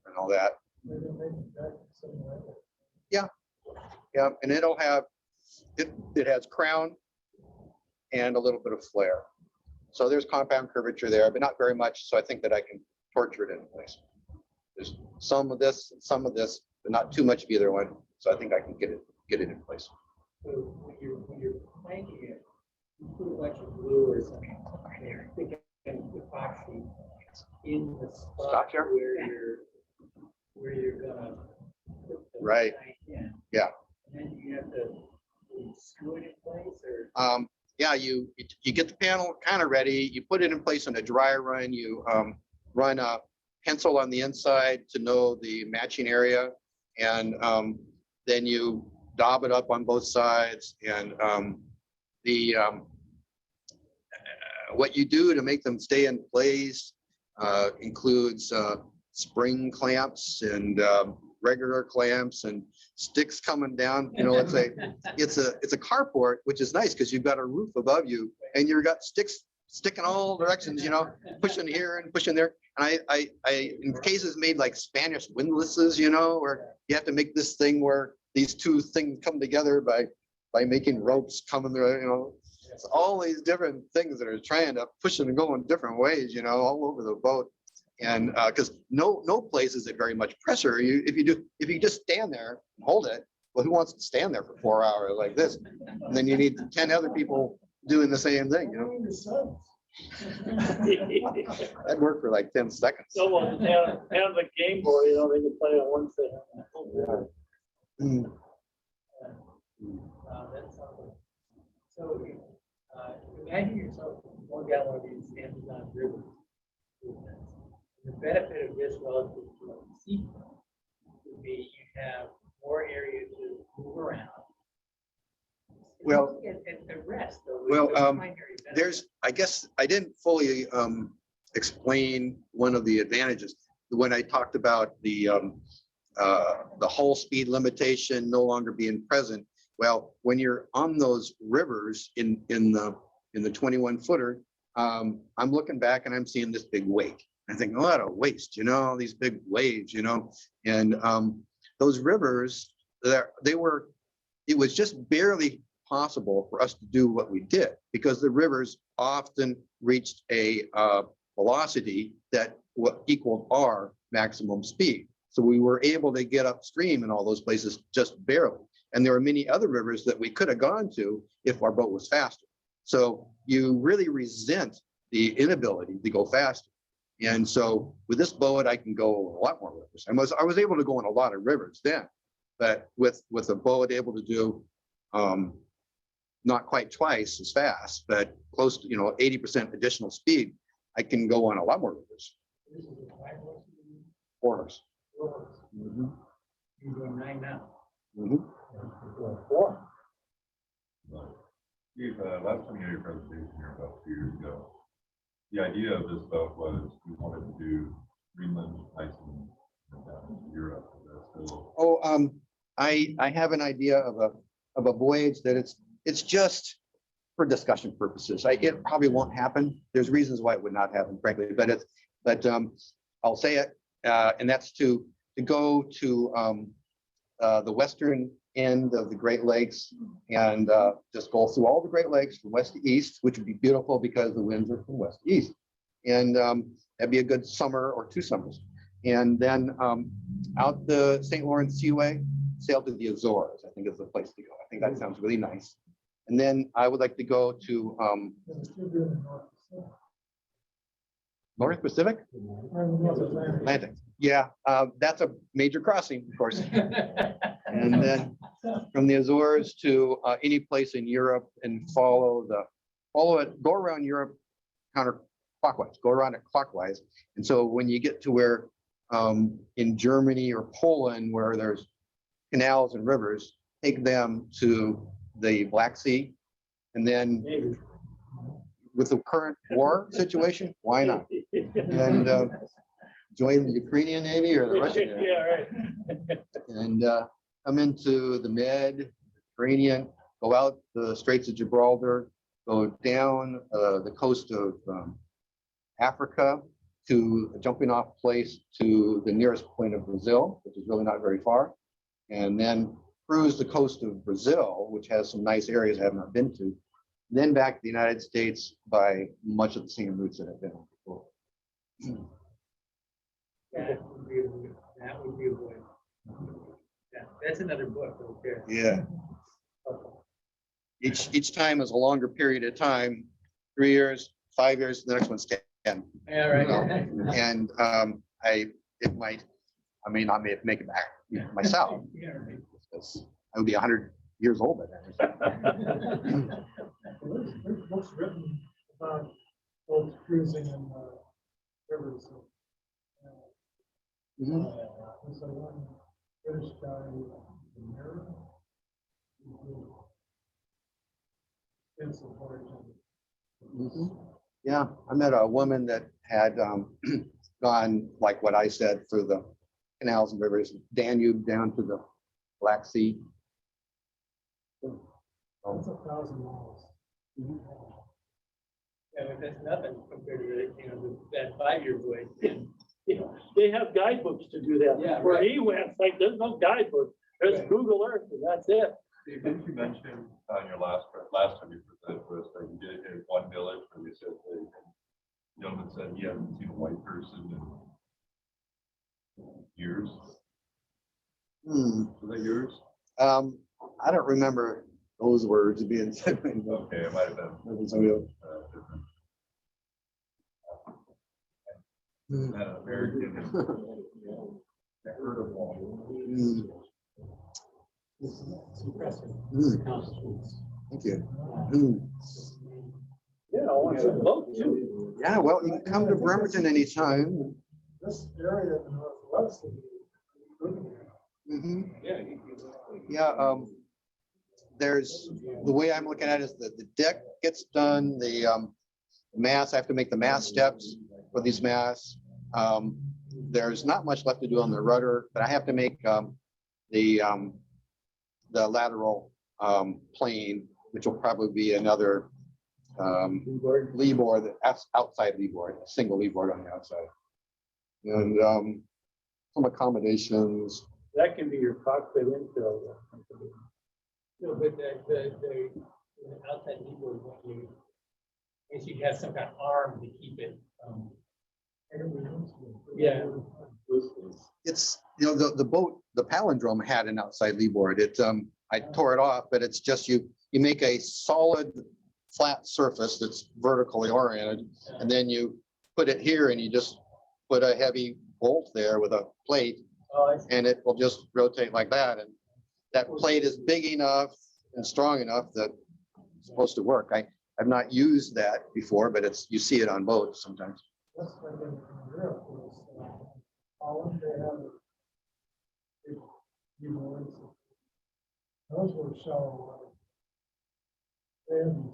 and all that. Yeah, and it'll have it has crown and a little bit of flare. So there's compound curvature there, but not very much. So I think that I can torture it in place. There's some of this, but not too much of either one. So I think I can get it in place. So when you're planking it, you put a bunch of glue or something there, thinking epoxy in the spot here? where you're gonna put the Right. tank in. Yeah. And then you have to screw it in place, or Yeah, you get the panel kind of ready. You put it in place on a dry run. You run a pencil on the inside to know the matching area, and then you daub it up on both sides. And what you do to make them stay in place includes spring clamps and regular clamps and sticks coming down. It's a carport, which is nice because you've got a roof above you and you've got sticks sticking all directions, you know, pushing here and pushing there. And I in cases made like Spanish windlasses, you know, where you have to make this thing where these two things come together by making ropes coming there, you know. It's all these different things that are trying to push it and go in different ways, you know, all over the boat. And because no place is at very much pressure. If you just stand there and hold it, well, who wants to stand there for 4 hours like this? And then you need 10 other people doing the same thing, you know. That worked for like 10 seconds. So on the Game Boy, you know, they can play on one thing. Mm. That's so, imagine yourself going down one of these Amazon rivers. The benefit of this relative to a seafront would be you have more area to move around. Well, At the rest, though. well, the primary benefit. I guess I didn't fully explain one of the advantages when I talked about the hull speed limitation no longer being present. Well, when you're on those rivers in the 21 footer, I'm looking back and I'm seeing this big wake. I think, what a waste, you know, these big waves, you know, and those rivers, it was just barely possible for us to do what we did because the rivers often reached a velocity that equaled our maximum speed. So we were able to get upstream in all those places just barely. And there are many other rivers that we could have gone to if our boat was faster. So you really resent the inability to go faster. And so with this boat, I can go a lot more rivers. I was able to go on a lot of rivers then, but with a boat able to do not quite twice as fast, but close to 80% additional speed, I can go on a lot more rivers. This is a 5 horse. 4 horse. 4 horse. Mhm. You're doing 9 now. Mhm. Steve, last time you had your presentation here about 2 years ago, the idea of this boat was we wanted to do Greenland, Iceland, and down into Europe. Is that still? Oh, I have an idea of a voyage that it's just for discussion purposes. It probably won't happen. There's reasons why it would not happen, frankly, but I'll say it, and that's to go to the western end of the Great Lakes and just go through all the Great Lakes from west to east, which would be beautiful because the winds are from west to east. And that'd be a good summer or 2 summers. And then out the St. Lawrence Seaway, sail to the Azores, I think is the place to go. I think that sounds really nice. And then I would like to go to North Pacific? Atlantic. Yeah, that's a major crossing, of course. And then from the Azores to any place in Europe and follow it, go around Europe counterclockwise, go around it clockwise. And so when you get to where in Germany or Poland, where there's canals and rivers, take them to the Black Sea. And then with the current war situation, why not? And join the Ukrainian Navy or the Russian Navy. Yeah, right. And come into the Mediterranean, go out the Straits of Gibraltar, go down the coast of Africa to a jumping off place to the nearest point of Brazil, which is really not very far, and then cruise the coast of Brazil, which has some nice areas I have not been to, then back to the United States by much of the same routes that I've been on before. That would be a way. Yeah, that's another book right there. Yeah. Each time is a longer period of time, 3 years, 5 years, the next one's 10. Yeah, right. And I may not make it back myself, Yeah, right. because I would be 100 years old by then. There's books written about both cruising and rivers. Mhm. There's a one British guy in America. Extensive voyage. Mhm. Yeah, I met a woman that had gone, like what I said, through the canals and rivers, Danube down to the Black Sea. That's 1,000 miles. Yeah, but that's nothing compared to, that 5-year voyage. You know, they have guidebooks to do that. Yeah, Where right. he went, it's like, there's no guidebook, there's Right. Google Earth, and that's it. Steve, didn't you mention on your last time you presented to us that you did hit one village where you said the gentleman said he hasn't seen a white person in years? Hmm. Was that yours? I don't remember those words being said. Okay, it might have been. That was real. Different. Hmm. That American. I heard of one. Hmm. It's impressive. Hmm. Accomplishments. Thank you. Hmm. You know, it's a boat too. Yeah, well, you can come to Bremerton anytime. This area in the northwest. Mhm. Yeah. Yeah, there's, the way I'm looking at it is that the deck gets done, the mast, I have to make the mast steps for these masts. There's not much left to do on the rudder, but I have to make the lateral plane, which will probably be another lee board, that's outside lee board, a single lee board on the outside. And some accommodations. That can be your cockpit infill. No, but the outside keyboard, when you, I guess you'd have some kind of arm to keep it. Yeah. It's, the boat, the palindrome had an outside lee board. I tore it off, but it's just you make a solid flat surface that's vertically oriented, and then you put it here and you just put a heavy bolt there with a plate, and it will just rotate like that. And that plate is big enough and strong enough that it's supposed to work. I've not used that before, but you see it on boats sometimes. That's like in Europe, was, Holland, they have a big, those were so, and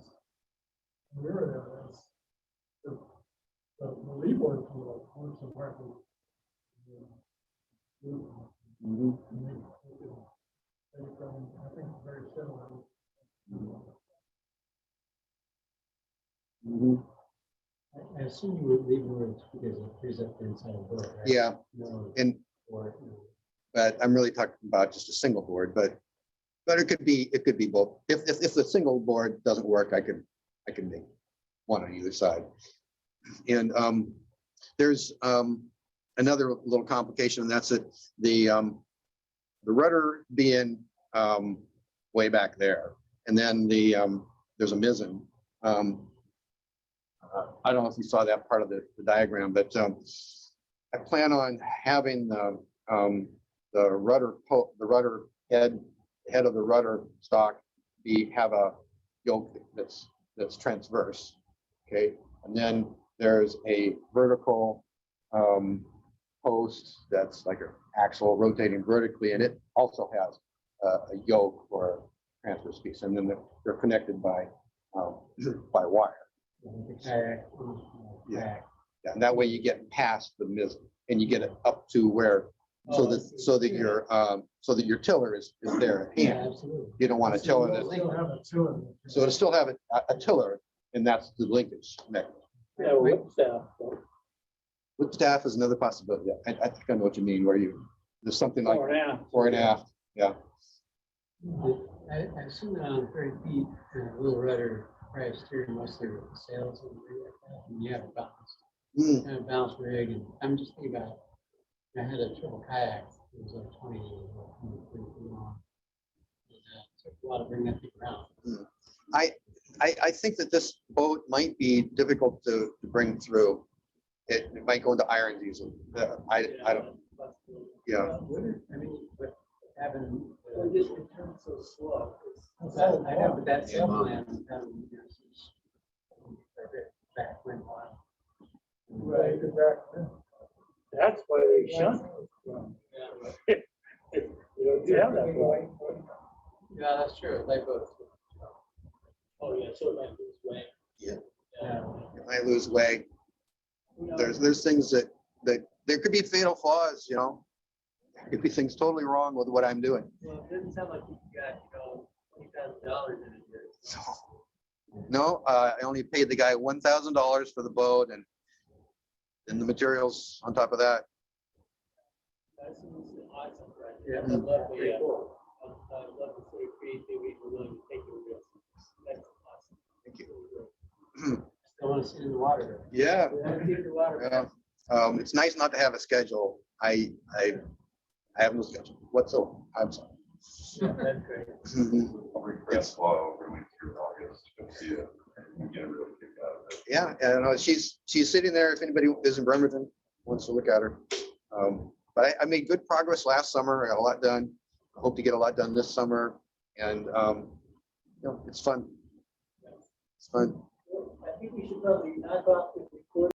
we were there, that's, the leeward tool works apparently. Mhm. I think very similar. Mhm. I assume you would leave words because it frees up the inside of the boat, right? Yeah, No, and or, but I'm really talking about just a single board, but it could be both. If the single board doesn't work, I could make one on either side. And there's another little complication, and that's it. The rudder being way back there, and then there's a mizzen. I don't know if you saw that part of the diagram, but I plan on having the rudder head of the rudder stock have a yoke that's transverse. Okay, and then there's a vertical post that's like an axle rotating vertically, and it also has a yoke or a transverse piece, and then they're connected by wire. the kayak. Yeah. Yeah, and that way you get past the mizzen and you get it up to where, so that your tiller is there at Yeah, hand. absolutely. You don't want to till it. Still have a tiller. So to still have a tiller, and that's the linkage mechanism. Yeah, whip staff. Whip staff is another possibility. Yeah, I think I know what you mean, where there's something like Fore and aft. fore and aft. Yeah. I assume that on 30 feet, a little rudder, probably steering mostly with the sails and you have a balance. Mm, Kind of balanced rig, and I'm just thinking about, I had a triple kayak, it was like 20 feet long. It took a lot to bring that thing around. I think that this boat might be difficult to bring through. It might go into iron diesel. I don't, yeah. I mean, but having. It turns so slow. I know, but that Yeah. sail plan, back when. Right, exactly. That's why they shunt. You have that boy. Yeah, that's true, they both. Oh, yeah, so it might be this way. Yeah. It might lose way. There's things that there could be fatal flaws, There could be things totally wrong with what I'm doing. Well, it doesn't sound like you got, $20,000 in it. So, No, I only paid the guy $1,000 for the boat and the materials on top of that. That's awesome, right? Yeah, I love the, I love the sort of creativity we're willing to take a risk. That's awesome. Thank you. Still want to see in the water. Yeah. We want to see in the water. Yeah. It's nice not to have a schedule. I have no schedule whatsoever. I'm sorry. Yeah, that's great. I'll bring Chris Slow over week through August to see it and get a real kick out of it. Yeah, and she's sitting there. If anybody is in Bremerton wants to look at her. But I made good progress last summer. I got a lot done. I hope to get a lot done this summer. And it's fun. It's fun. I think we should probably knock off the